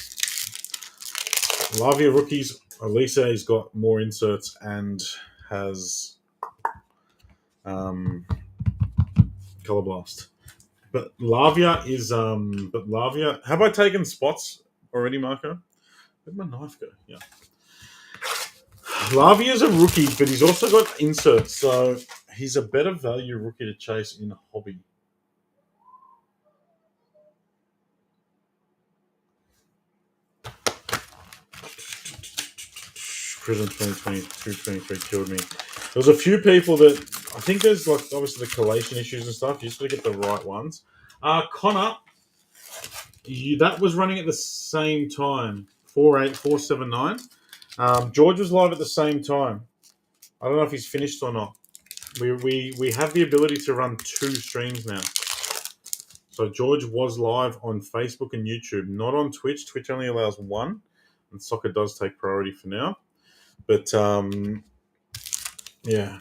Lavia rookies. Olise's got more inserts and has Color Blast. But Lavia is but Lavia, have I taken spots already, Marco? Where'd my knife go? Yeah. Lavia is a rookie, but he's also got inserts, so he's a better value rookie to chase in a hobby. Prison 2022-23 killed me. There was a few people that I think there's like obviously the collation issues and stuff. You just got to get the right ones. Connor, that was running at the same time. 48479. George was live at the same time. I don't know if he's finished or not. We have the ability to run 2 streams now. So George was live on Facebook and YouTube, not on Twitch. Twitch only allows 1, and soccer does take priority for now. But yeah,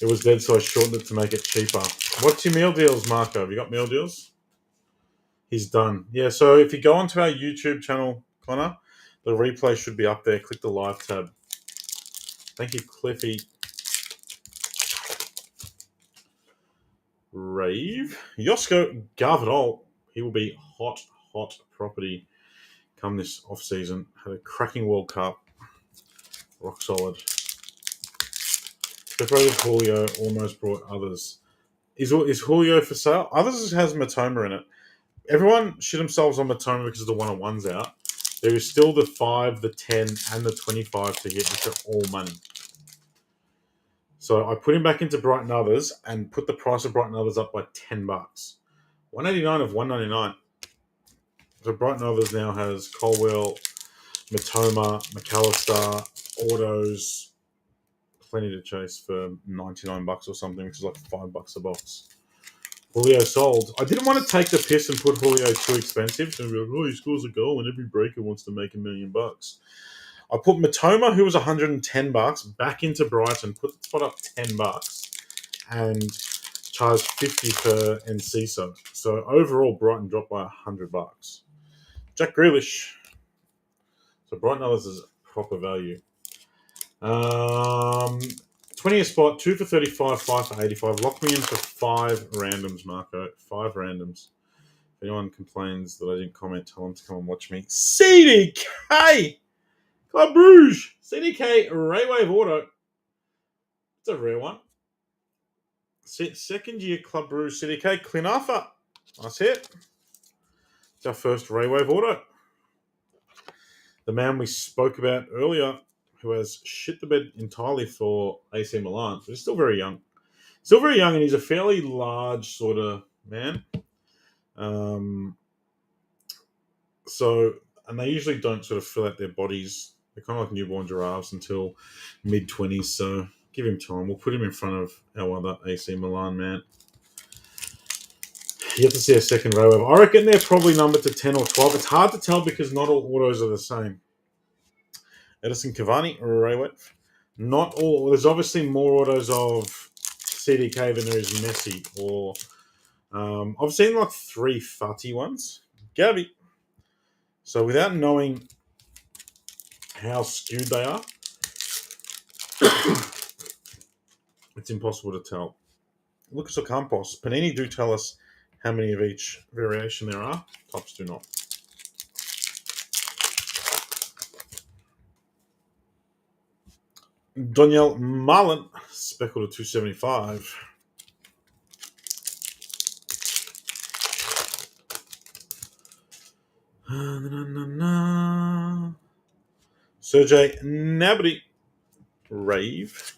it was dead, so I shortened it to make it cheaper. What's your meal deals, Marco? Have you got meal deals? He's done. Yeah, so if you go onto our YouTube channel, Connor, the replay should be up there. Click the live tab. Thank you, Cliffy. Rave. Yosko Garvidol. He will be hot property come this off-season. Had a cracking World Cup. Rock solid. Separated Julio, almost brought others. Is Julio for sale? Others has Matoma in it. Everyone shit themselves on Matoma because of the one-on-ones out. There is still the 5, the 10, and the 25 to hit, which are all money. So I put him back into Brighton Others and put the price of Brighton Others up by $10. 189 of 199. So Brighton Others now has Colwell, Matoma, McAllister, autos, plenty to chase for $99 or something, which is like $5 a box. Julio sold. I didn't want to take the piss and put Julio too expensive. So be like, oh, he scores a goal and every breaker wants to make $1 million. I put Matoma, who was $110, back into Brighton, put the spot up $10, and charged $50 for Enciso. So overall, Brighton dropped by $100. Jack Grealish. So Brighton Others is proper value. 20th spot, 2 for 35, 5 for 85. Lock me in for 5 randoms, Marco. 5 randoms. If anyone complains that I didn't comment, tell them to come and watch me. CDK! Club Bruges! CDK Raywave Auto. It's a rare one. Second year Club Bruges CDK. Clean Arthur. Nice hit. It's our first Raywave Auto. The man we spoke about earlier, who has shit the bed entirely for AC Milan, but he's still very young. Still very young, and he's a fairly large sort of man. So, and they usually don't sort of fill out their bodies. They're kind of like newborn giraffes until mid-20s, so give him time. We'll put him in front of our other AC Milan man. You have to see a second row. I reckon they're probably numbered to 10 or 12. It's hard to tell because not all autos are the same. Edison Cavani, Raywave. Not all. There's obviously more autos of CDK than there is Messi. Or I've seen like 3 Fati ones. Gabby. So without knowing how skewed they are, it's impossible to tell. Lucas Ocampos. Panini do tell us how many of each variation there are. Tops do not. Daniel Marlin, speckled to 275. Sergey Gnabry, Rave.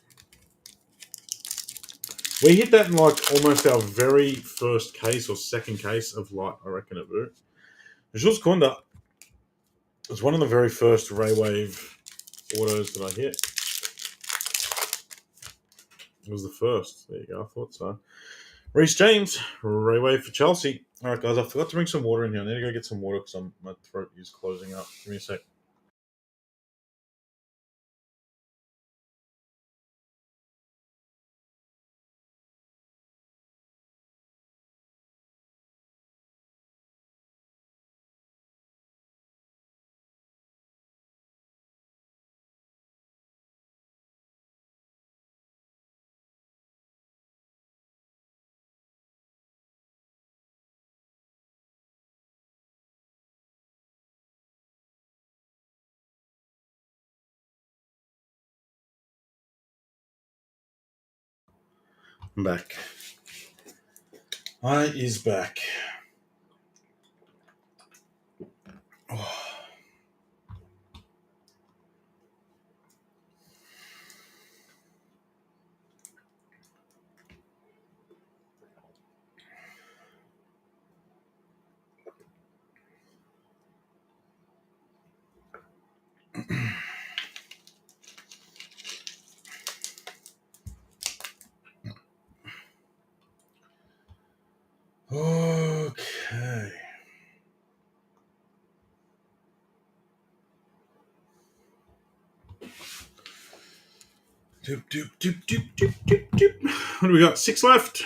We hit that in like almost our very first case or second case of Lite, I reckon it would. Jules Kunda was one of the very first Ray Wave autos that I hit. It was the first. There you go. I thought so. Reece James, Ray Wave for Chelsea. All right, guys, I forgot to bring some water in here. I need to go get some water because my throat is closing up. Give me a sec. I'm back. I is back. Oh. Okay. Doop, doop, doop, doop, doop, doop, doop. What do we got? 6 left.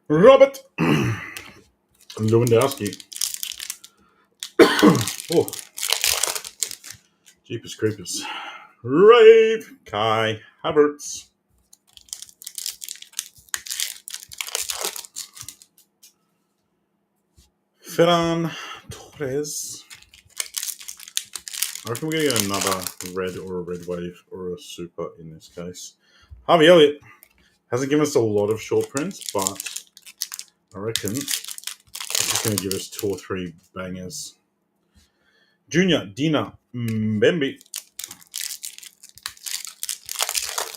Robert Lewandowski. Oh, Jeepers Creepers. Rave Kai Havertz. Ferran Torres. I reckon we're going to get another red or a red wave or a super in this case. Harvey Elliott hasn't given us a lot of short prints, but I reckon it's just going to give us 2 or 3 bangers. Junior Dina Mbembe.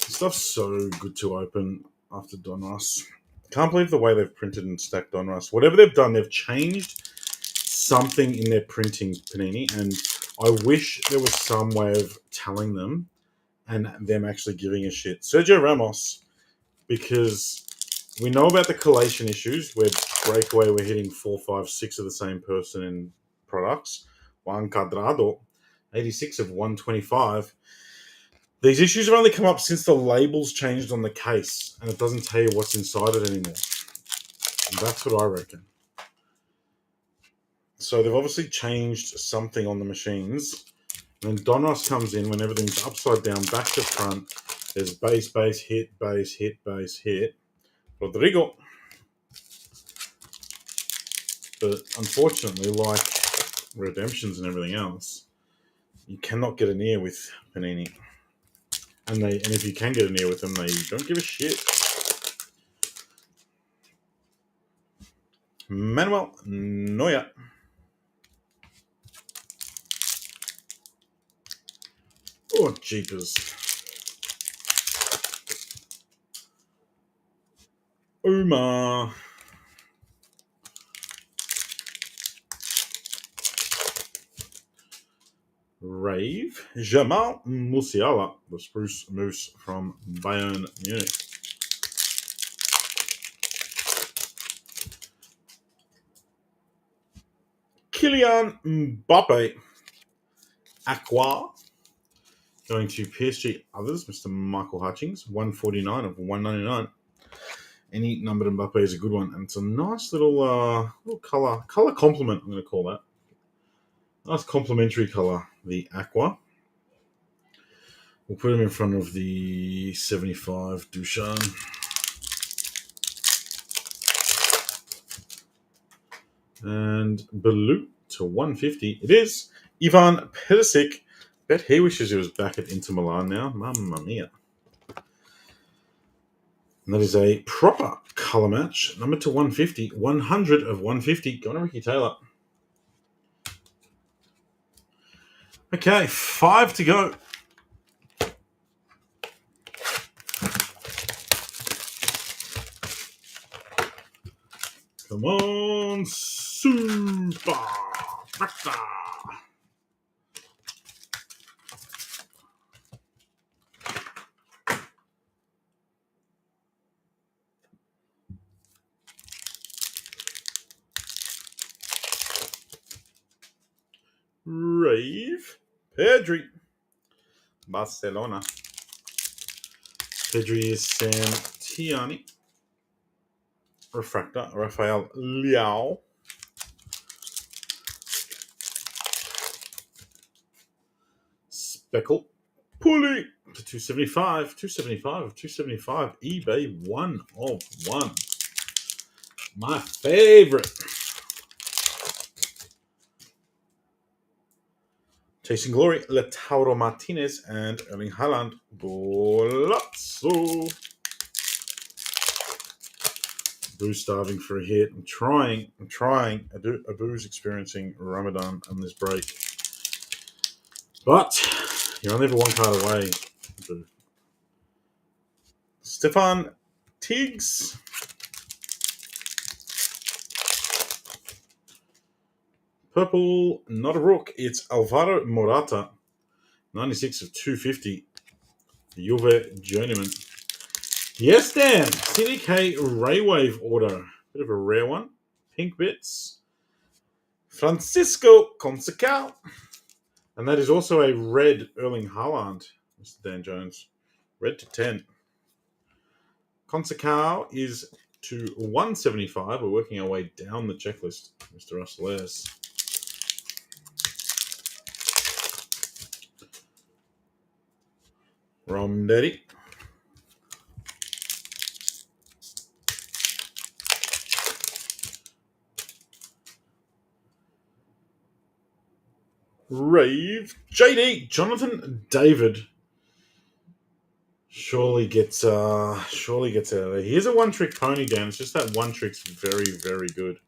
This stuff's so good to open after Donruss. Can't believe the way they've printed and stacked Donruss. Whatever they've done, they've changed something in their printing, Panini, and I wish there was some way of telling them and them actually giving a shit. Sergio Ramos, because we know about the collation issues where breakaway we're hitting 4, 5, 6 of the same person in products. Juan Cuadrado, 86 of 125. These issues have only come up since the labels changed on the case, and it doesn't tell you what's inside it anymore. And that's what I reckon. So they've obviously changed something on the machines. And then Donruss comes in when everything's upside down, back to front. There's base, base, hit, base, hit, base, hit. Rodrigo. But unfortunately, like redemptions and everything else, you cannot get a near with Panini. And if you can get a near with them, they don't give a shit. Manuel Neuer. Oh, jeepers. Omar. Rave. Jamal Musiala, the Spruce Moose from Bayern Munich. Kylian Mbappe. Aqua. Going to PSG Others, Mr. Michael Hutchings, 149 of 199. Any numbered Mbappe is a good one, and it's a nice little color complement. I'm going to call that nice complementary color. The aqua. We'll put him in front of the 75 Duchan. And Balut to 150. It is Ivan Perisic. Bet he wishes he was back at Inter Milan now. Mamma mia. And that is a proper colour match. Number to 150. 100 of 150. Going to Ricky Taylor. Okay, 5 to go. Come on, Super Factor. Rave Pedri. Barcelona. Pedri is Sam Tiani. Refractor, Rafael Leao. Speckle. Pulley to 275. 275 of 275. eBay 1 of 1. My favorite. Chasing Glory, Lautaro Martinez and Erling Haaland. Golazzo. Boo's starving for a hit. I'm trying. Abu's experiencing Ramadan on this break. But you're only ever one card away. Boo. Stefan Tiggs. Purple, not a rook. It's Alvaro Morata. 96 of 250. The Juve journeyman. Yes, Dan. CDK Raywave Auto. Bit of a rare one. Pink bits. Francisco Conceição. And that is also a red Erling Haaland, Mr. Dan Jones. Red to 10. Conceição is to 175. We're working our way down the checklist, Mr. Russell S. Rom Daddy. Rave JD Jonathan David surely gets out of there. Here's a one-trick pony, Dan. It's just that one trick's very, very good.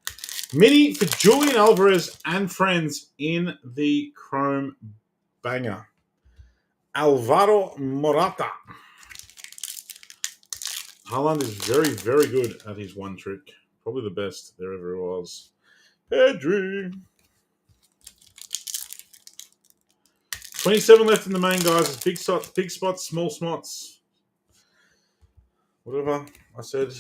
Mini for Julian Alvarez and friends in the Chrome Banger. Alvaro Morata. Haaland is very, very good at his one trick. Probably the best there ever was. Pedri. 27 left in the main, guys. It's big spots, small smots. Whatever I said.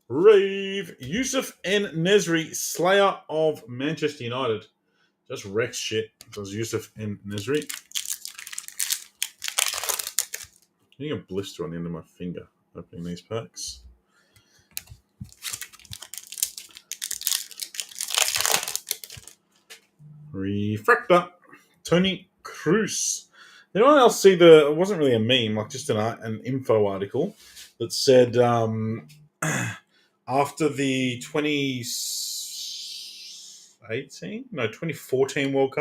Rave Yusuf N. Nesri, Slayer of Manchester United. Just wrecks shit. Does Yusuf N. Nesri. Getting a blister on the end of my finger opening these packs. Refractor, Tony Cruz. Did anyone else see it wasn't really a meme, like just an info article that said after the 2014 World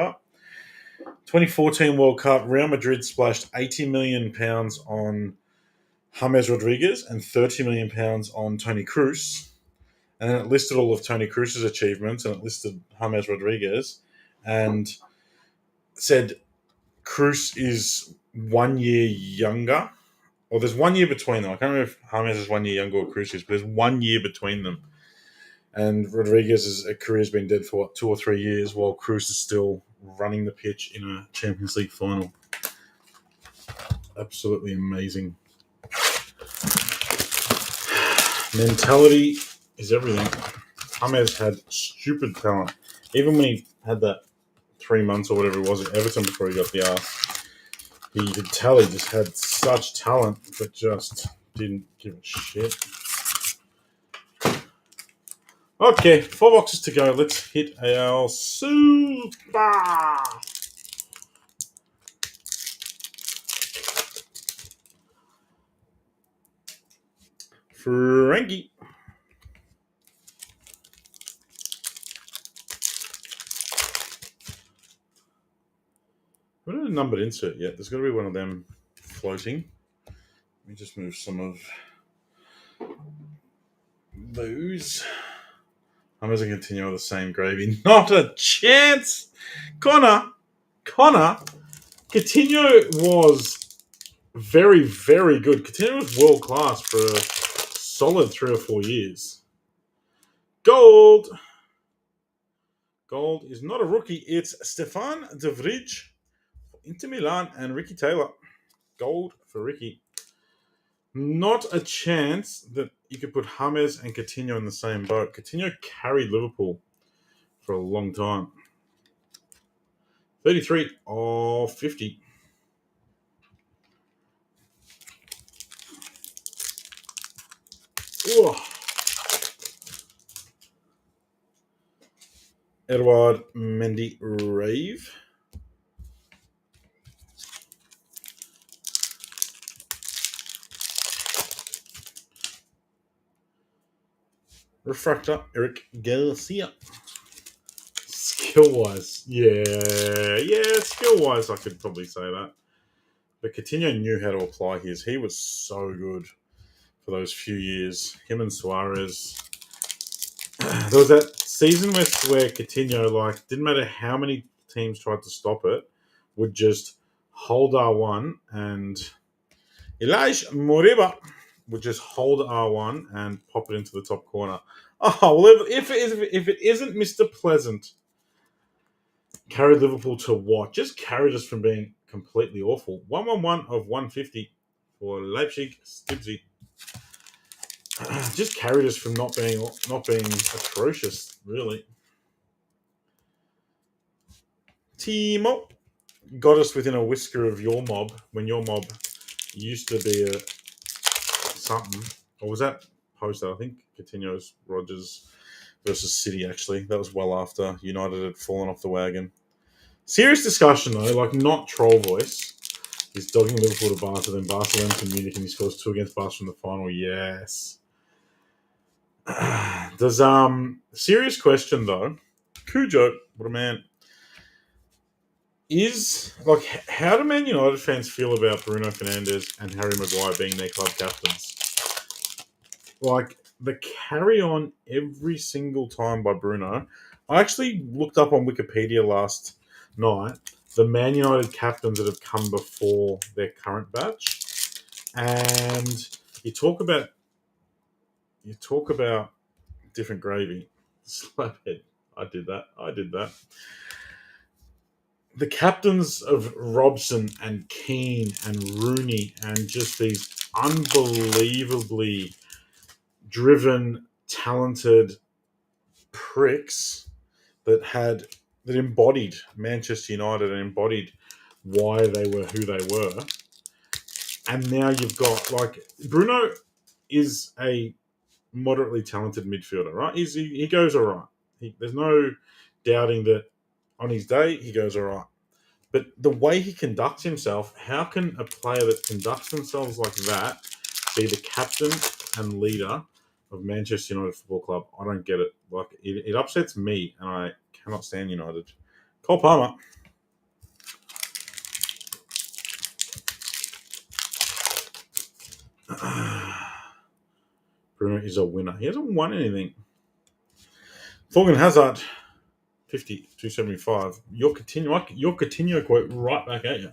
Cup, Real Madrid splashed £80 million on James Rodriguez and £30 million on Tony Cruz. And then it listed all of Tony Cruz's achievements and it listed James Rodriguez. And said Cruz is 1 year younger, or there's 1 year between them. I can't remember if James is 1 year younger or Cruz is, but there's 1 year between them. And Rodriguez's career has been dead for 2 or 3 years, while Cruz is still running the pitch in a Champions League final. Absolutely amazing. Mentality is everything. James had stupid talent. Even when he had that 3 months or whatever it was at Everton before he got the arse, You could tell he just had such talent, but just didn't give a shit. Okay, 4 boxes to go. Let's hit our super. Frankie. We don't have a numbered insert yet. There's got to be one of them floating. Let me just move some of those. I'm going to continue with the same gravy. Not a chance! Connor, Coutinho was very, very good. Coutinho was world class for a solid 3 or 4 years. Gold is not a rookie. It's Stefan de Vrij, Inter Milan, and Ricky Taylor. Gold for Ricky. Not a chance that you could put James and Coutinho in the same boat. Coutinho carried Liverpool for a long time. 33 of 50. Oh. Edouard Mendy Rave. Refractor, Eric Garcia. Skill-wise, yeah, skill-wise, I could probably say that. But Coutinho knew how to apply his. He was so good for those few years. Him and Suarez. There was that season where Coutinho, like, didn't matter how many teams tried to stop it, would just hold R1, and Elijah Moriba would just hold R1 and pop it into the top corner. Oh, well, if it isn't Mr. Pleasant, carried Liverpool to what? Just carried us from being completely awful. 111 of 150 for Leipzig Stibsy. Just carried us from not being atrocious, really. Timo got us within a whisker of your mob when your mob used to be a something. Or was that posted? I think Coutinho's Rodgers versus City, actually. That was well after United had fallen off the wagon. Serious discussion, though, like not troll voice. He's dogging Liverpool to Barca, then Barcelona to Munich, and he scores 2 against Barca from the final. Yes. Does serious question though? Cujo, what a man. Is like how do Man United fans feel about Bruno Fernandes and Harry Maguire being their club captains? Like the carry on every single time by Bruno. I actually looked up on Wikipedia last night the Man United captains that have come before their current batch, and you talk about different gravy. Slaphead. I did that. The captains of Robson and Keane and Rooney and just these unbelievably driven, talented pricks that embodied Manchester United and embodied why they were who they were. And now you've got, like, Bruno is a moderately talented midfielder, right? He goes all right. There's no doubting that on his day, he goes all right. But the way he conducts himself, how can a player that conducts themselves like that be the captain and leader of Manchester United Football Club? I don't get it. Like it upsets me, and I cannot stand United. Cole Palmer. Bruno is a winner. He hasn't won anything. Thorgan Hazard, 50, 275. Your Coutinho quote right back at you.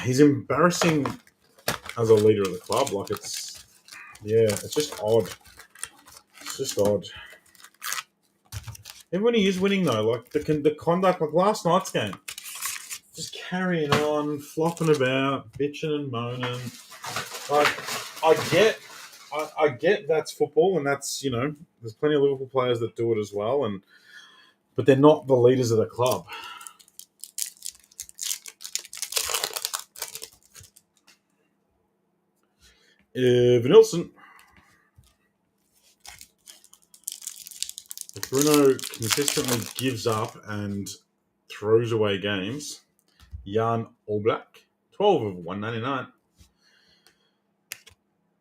He's embarrassing as a leader of the club. Like it's just odd. It's just odd. Even when he is winning though, like the conduct, like last night's game, just carrying on, flopping about, bitching and moaning. Like I get that's football, and that's there's plenty of Liverpool players that do it as well, and but they're not the leaders of the club. Vanilson. If Bruno consistently gives up and throws away games, Jan Oblak, 12 of 199.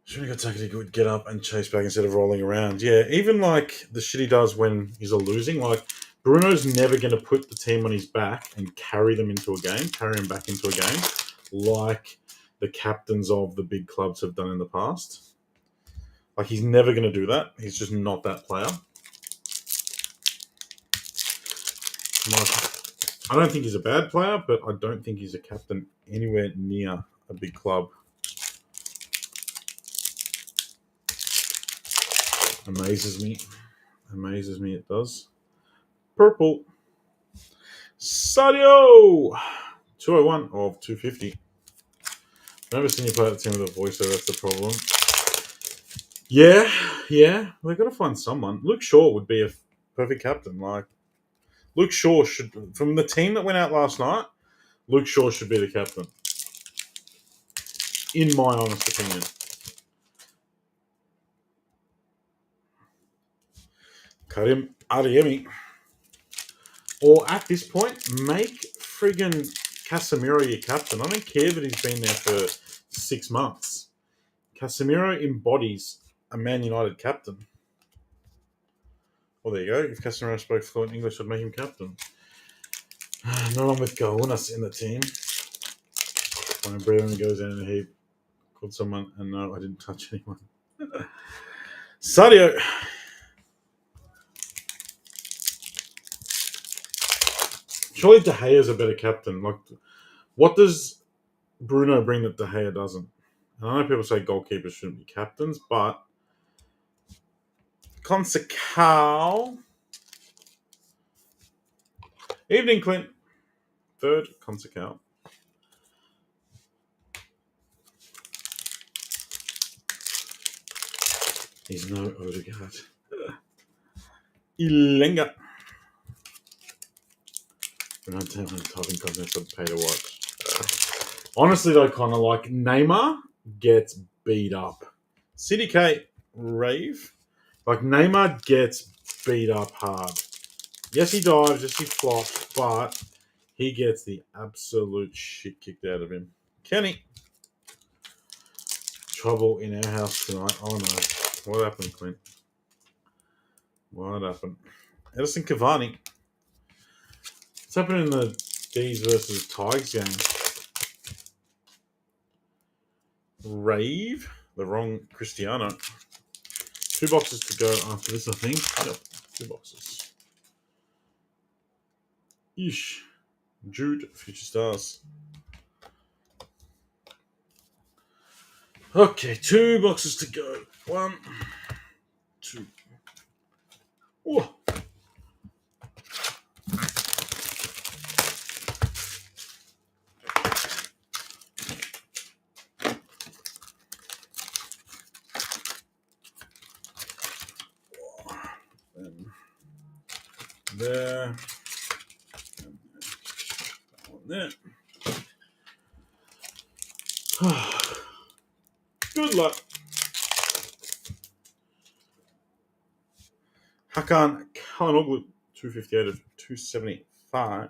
Shunigatake would get up and chase back instead of rolling around. Yeah, even like the shit he does when he's a losing, like Bruno's never going to put the team on his back and carry them into a game, carry them back into a game, like the captains of the big clubs have done in the past. Like, he's never going to do that. He's just not that player. Like, I don't think he's a bad player, but I don't think he's a captain anywhere near a big club. Amazes me. Amazes me, it does. Purple. Sadio! 201 of 250. Never seen you play that team with a voiceover, that's the problem. Yeah. We've got to find someone. Luke Shaw would be a perfect captain. Like, Luke Shaw should, from the team that went out last night, Luke Shaw should be the captain. In my honest opinion. Karim Adeyemi. Or at this point, make friggin' Casemiro your captain. I don't care that he's been there for 6 months. Casemiro embodies a Man United captain. Well, there you go. If Casemiro spoke fluent English, I'd make him captain. No one with Gaunas in the team. When Brewen goes in and he called someone, and no, I didn't touch anyone. Sadio. Surely De Gea's a better captain. Like, what does Bruno bring that De Gea doesn't? And I know people say goalkeepers shouldn't be captains, but Consecao. Evening, Clint. Third, Consecao. He's no Odegaard. Ilenga. We're not typing comments on pay to watch. Honestly, though, kind of like Neymar gets beat up. CDK rave. Like, Neymar gets beat up hard. Yes, he dives. Yes, he flops. But he gets the absolute shit kicked out of him. Kenny. Trouble in our house tonight. Oh, no. What happened, Clint? What happened? Edison Cavani. What's happening in the D's versus Tigers game? Rave. The wrong Cristiano. 2 boxes to go after this, I think. Yep, 2 boxes. Ish. Jude, Future Stars. Okay, 2 boxes to go. 1, 2. Oh. And there. And that one there. Good luck. Hakan Kalhanoglu, 258 of 275.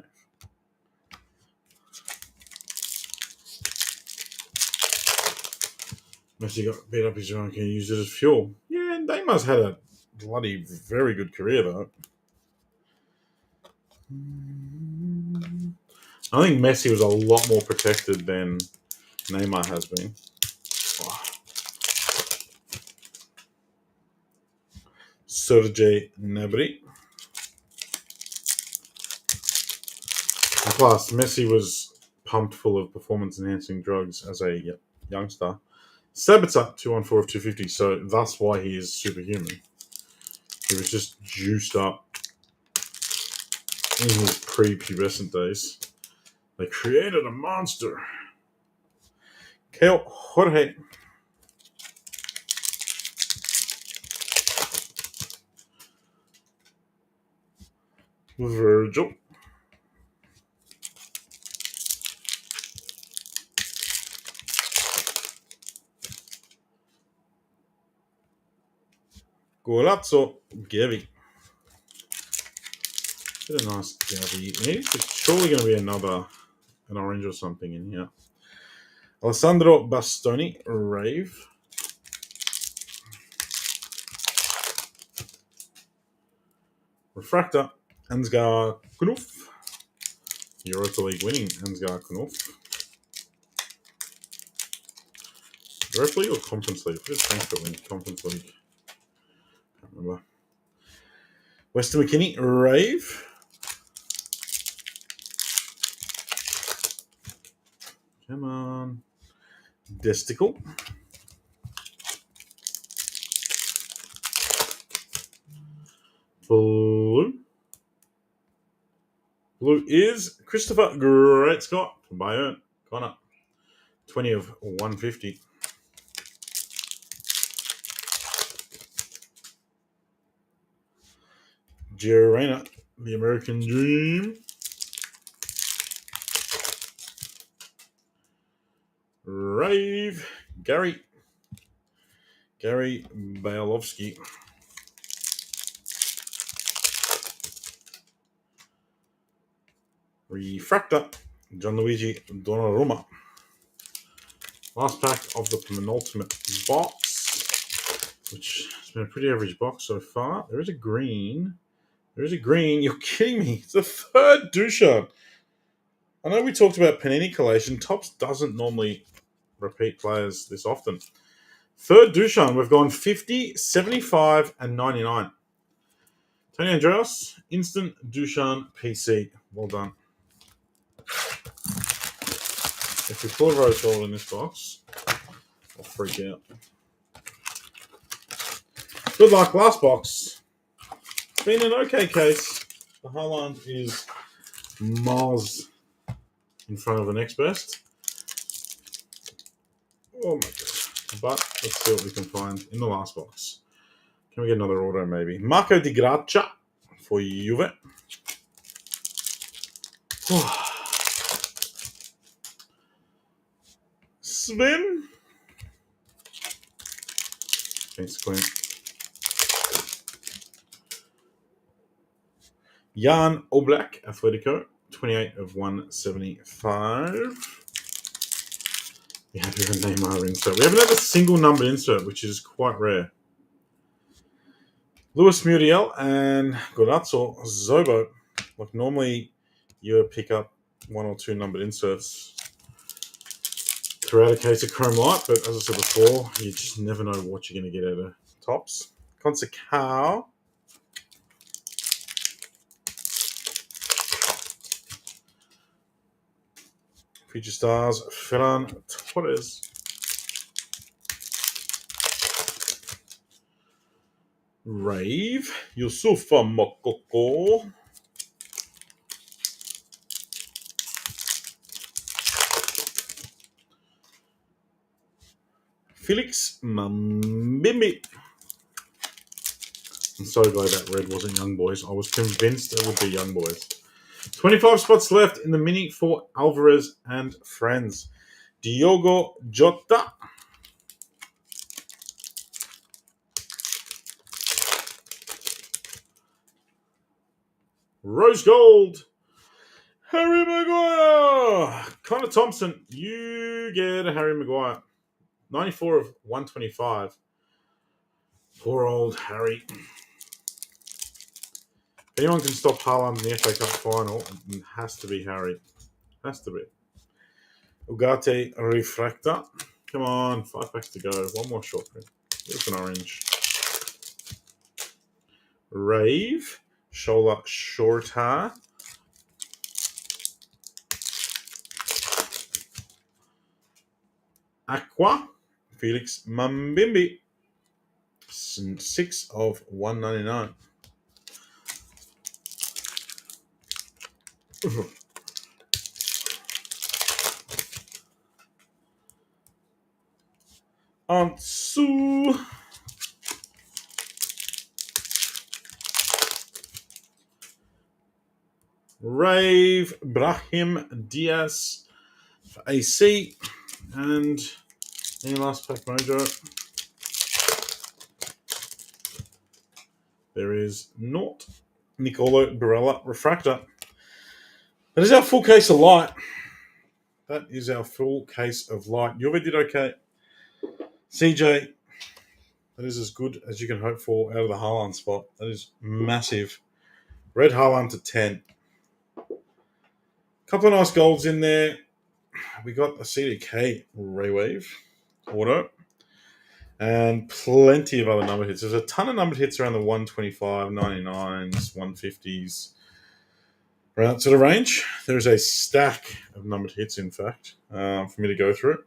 Messi got beat up his own, can use it as fuel. Yeah, Neymar's had a bloody very good career, though. I think Messi was a lot more protected than Neymar has been. Oh. Sergej Gnabry. Plus, Messi was pumped full of performance-enhancing drugs as a youngster. Sabitzer, 214 of 250, so that's why he is superhuman. He was just juiced up in his pre-pubescent days. They created a monster. Kale Jorge. Virgil. Golazzo. Gavi. Bit of nice Gavi. There's surely going to be an orange or something in here. Alessandro Bastoni. Rave. Refractor. Ansgar Knuf. Europa League winning Ansgar Knuf. Europa League or Conference League? What did Frankfurt win? Conference League. Can't remember. Weston McKinney. Rave. Come on. Desticle. Blue. Blue is Christopher Great Scott from Bayern. Connor. 20 of 150. Gio Reyna, the American Dream. Rave. Gary Bailovsky. Refractor. Gianluigi Donnarumma. Last pack of the penultimate box, which has been a pretty average box so far. There is a green. You're kidding me. It's the third Duchamp. I know we talked about Panini Collation. Topps doesn't normally repeat players this often. Third Duchamp. We've gone 50, 75, and 99. Tony Andreas, instant Duchamp PC. Well done. If we pull a rose gold in this box, I'll freak out. Good luck. Last box. It's been an okay case. The Haaland is miles in front of the next best. Oh my god. But let's see what we can find in the last box. Can we get another auto maybe? Marco Di Grazia for Juve. Sven. Thanks, Quinn. Jan Oblak, Atletico. 28 of 175. We have here a Neymar insert. We haven't had a single numbered insert, which is quite rare. Luis Muriel and Golazzo Zobo. Like normally you pick up one or two numbered inserts throughout a case of Chrome Light, but as I said before, you just never know what you're going to get out of Topps. Consecao. Future Stars, Ferran Torres. Rave, Yusufa Mokoko. Felix Mambimbi. I'm so glad that red wasn't Young Boys. I was convinced it would be Young Boys. 25 spots left in the mini for Alvarez and friends. Diogo Jota. Rose Gold. Harry Maguire. Connor Thompson. You get a Harry Maguire. 94 of 125. Poor old Harry. If anyone can stop Haaland in the FA Cup final, it has to be Harry. Has to be. Ugarte Refractor. Come on, 5 packs to go. One more short print. Here's an orange. Rave. Shola Shorta. Aqua. Felix Mambimbi. 6 of 199. Ansu. Brave Brahim Diaz for AC. And any last pack mojo? There is naught. Nicolo Barella Refractor. That is our full case of Light. That is our full case of Light. Juve did okay. CJ, that is as good as you can hope for out of the Haaland spot. That is massive. Red Haaland to 10. Couple of nice golds in there. We got a CDK Raywave auto. And plenty of other number hits. There's a ton of numbered hits around the 125, 99s, 150s. Around that sort of range. There's a stack of numbered hits, in fact, for me to go through.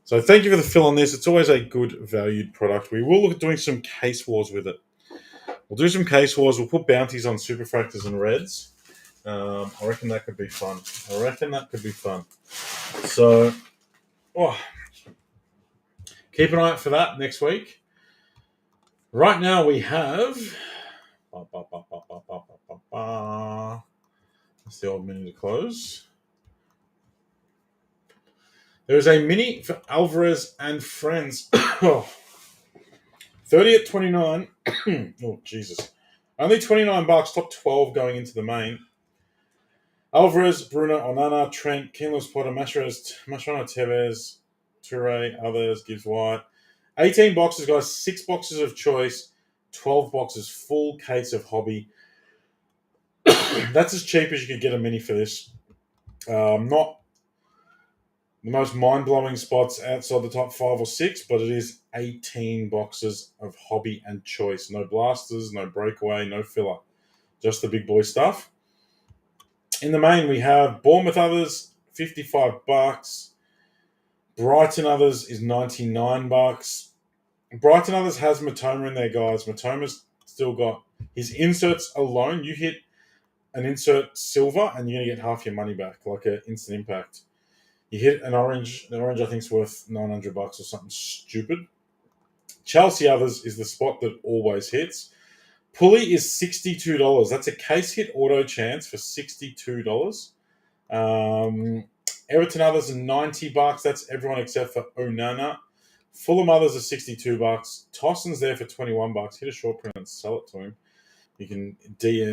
So thank you for the fill on this. It's always a good valued product. We will look at doing some case wars with it. We'll do some case wars. We'll put bounties on superfractors and reds. I reckon that could be fun. So, keep an eye out for that next week. Right now we have... That's the old mini to close. There's a mini for Alvarez and friends. 30 at 29. Oh, Jesus. Only $29, top 12 going into the main. Alvarez, Bruno, Onana, Trent, Kinless, Potter, Mascherano, Tevez, Toure, others, Gibbs White. 18 boxes, guys. 6 boxes of choice. 12 boxes. Full case of hobby. That's as cheap as you could get a mini for this. Not the most mind-blowing spots outside the top 5 or 6, but it is 18 boxes of hobby and choice. No blasters, no breakaway, no filler. Just the big boy stuff. In the main, we have Bournemouth Others, $55. Brighton Others is $99. Brighton Others has Matoma in there, guys. Matoma's still got his inserts alone. You hit an insert silver, and you're going to get half your money back, like an instant impact. You hit an orange. The orange, I think, is worth $900 or something stupid. Chelsea Others is the spot that always hits. Pulley is $62. That's a case hit auto chance for $62. Everton Others are $90. That's everyone except for Onana. Fulham Others are $62. Tosson's there for $21. Hit a short print and sell it to him. You can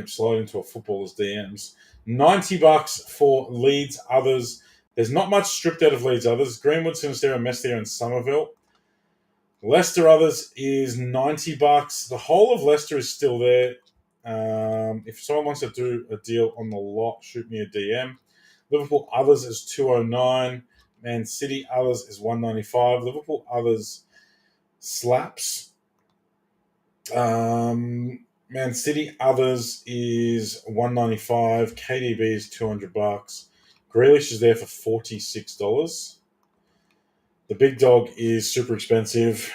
slide into a footballer's DMs. $90 for Leeds Others. There's not much stripped out of Leeds Others. Greenwood, Sinistera, Mestia, and Somerville. Leicester Others is $90. The whole of Leicester is still there. If someone wants to do a deal on the lot, shoot me a DM. Liverpool Others is $209. Man City Others is $195. Liverpool Others slaps. Man City Others is $195. KDB is $200. Grealish is there for $46. The big dog is super expensive.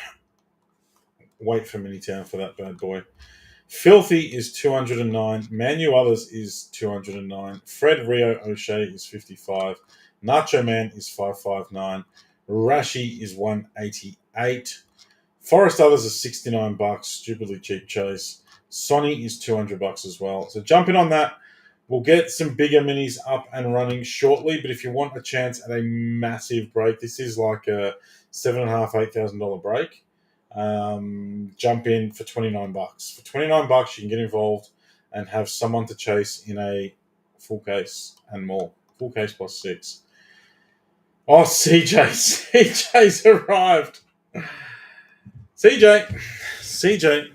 Wait for Minitown for that bad boy. Filthy is $209. Manu Others is $209. Fred Rio O'Shea is $55. Nacho Man is $559. Rashi is $188. Forest Others is $69. Stupidly cheap chase. Sonny is $200 as well. So jump in on that. We'll get some bigger minis up and running shortly, but if you want a chance at a massive break, this is like a $7,500, $8,000 break. Jump in for $29. For $29, you can get involved and have someone to chase in a full case and more. Full case plus 6. Oh, CJ's arrived. CJ.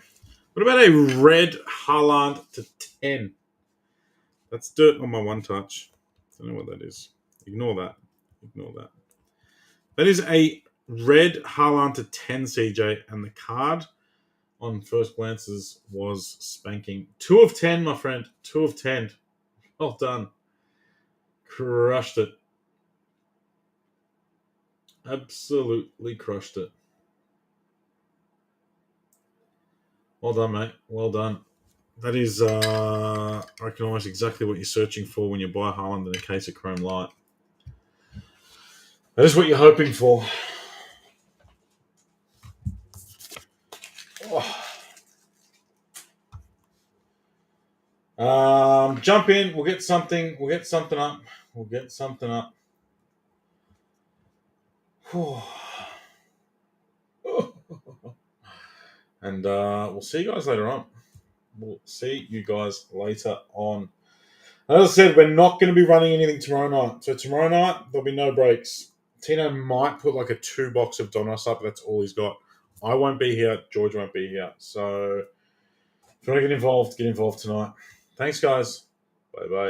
What about a red Haaland to 10? That's dirt on my one touch. Don't know what that is. Ignore that. That is a red Haaland to 10, CJ, and the card on first glances was spanking. 2 of 10, my friend. 2 of 10. Well done. Crushed it. Absolutely crushed it. Well done, mate. Well done. That is, I reckon, almost exactly what you're searching for when you buy Haaland in a case of Chrome Light. That is what you're hoping for. jump in. We'll get something. We'll get something up. We'll get something up. And we'll see you guys later on. We'll see you guys later on. As I said, we're not going to be running anything tomorrow night. So tomorrow night, there'll be no breaks. Tino might put like a 2-box of Donos up. That's all he's got. I won't be here. George won't be here. So if you want to get involved tonight. Thanks, guys. Bye-bye.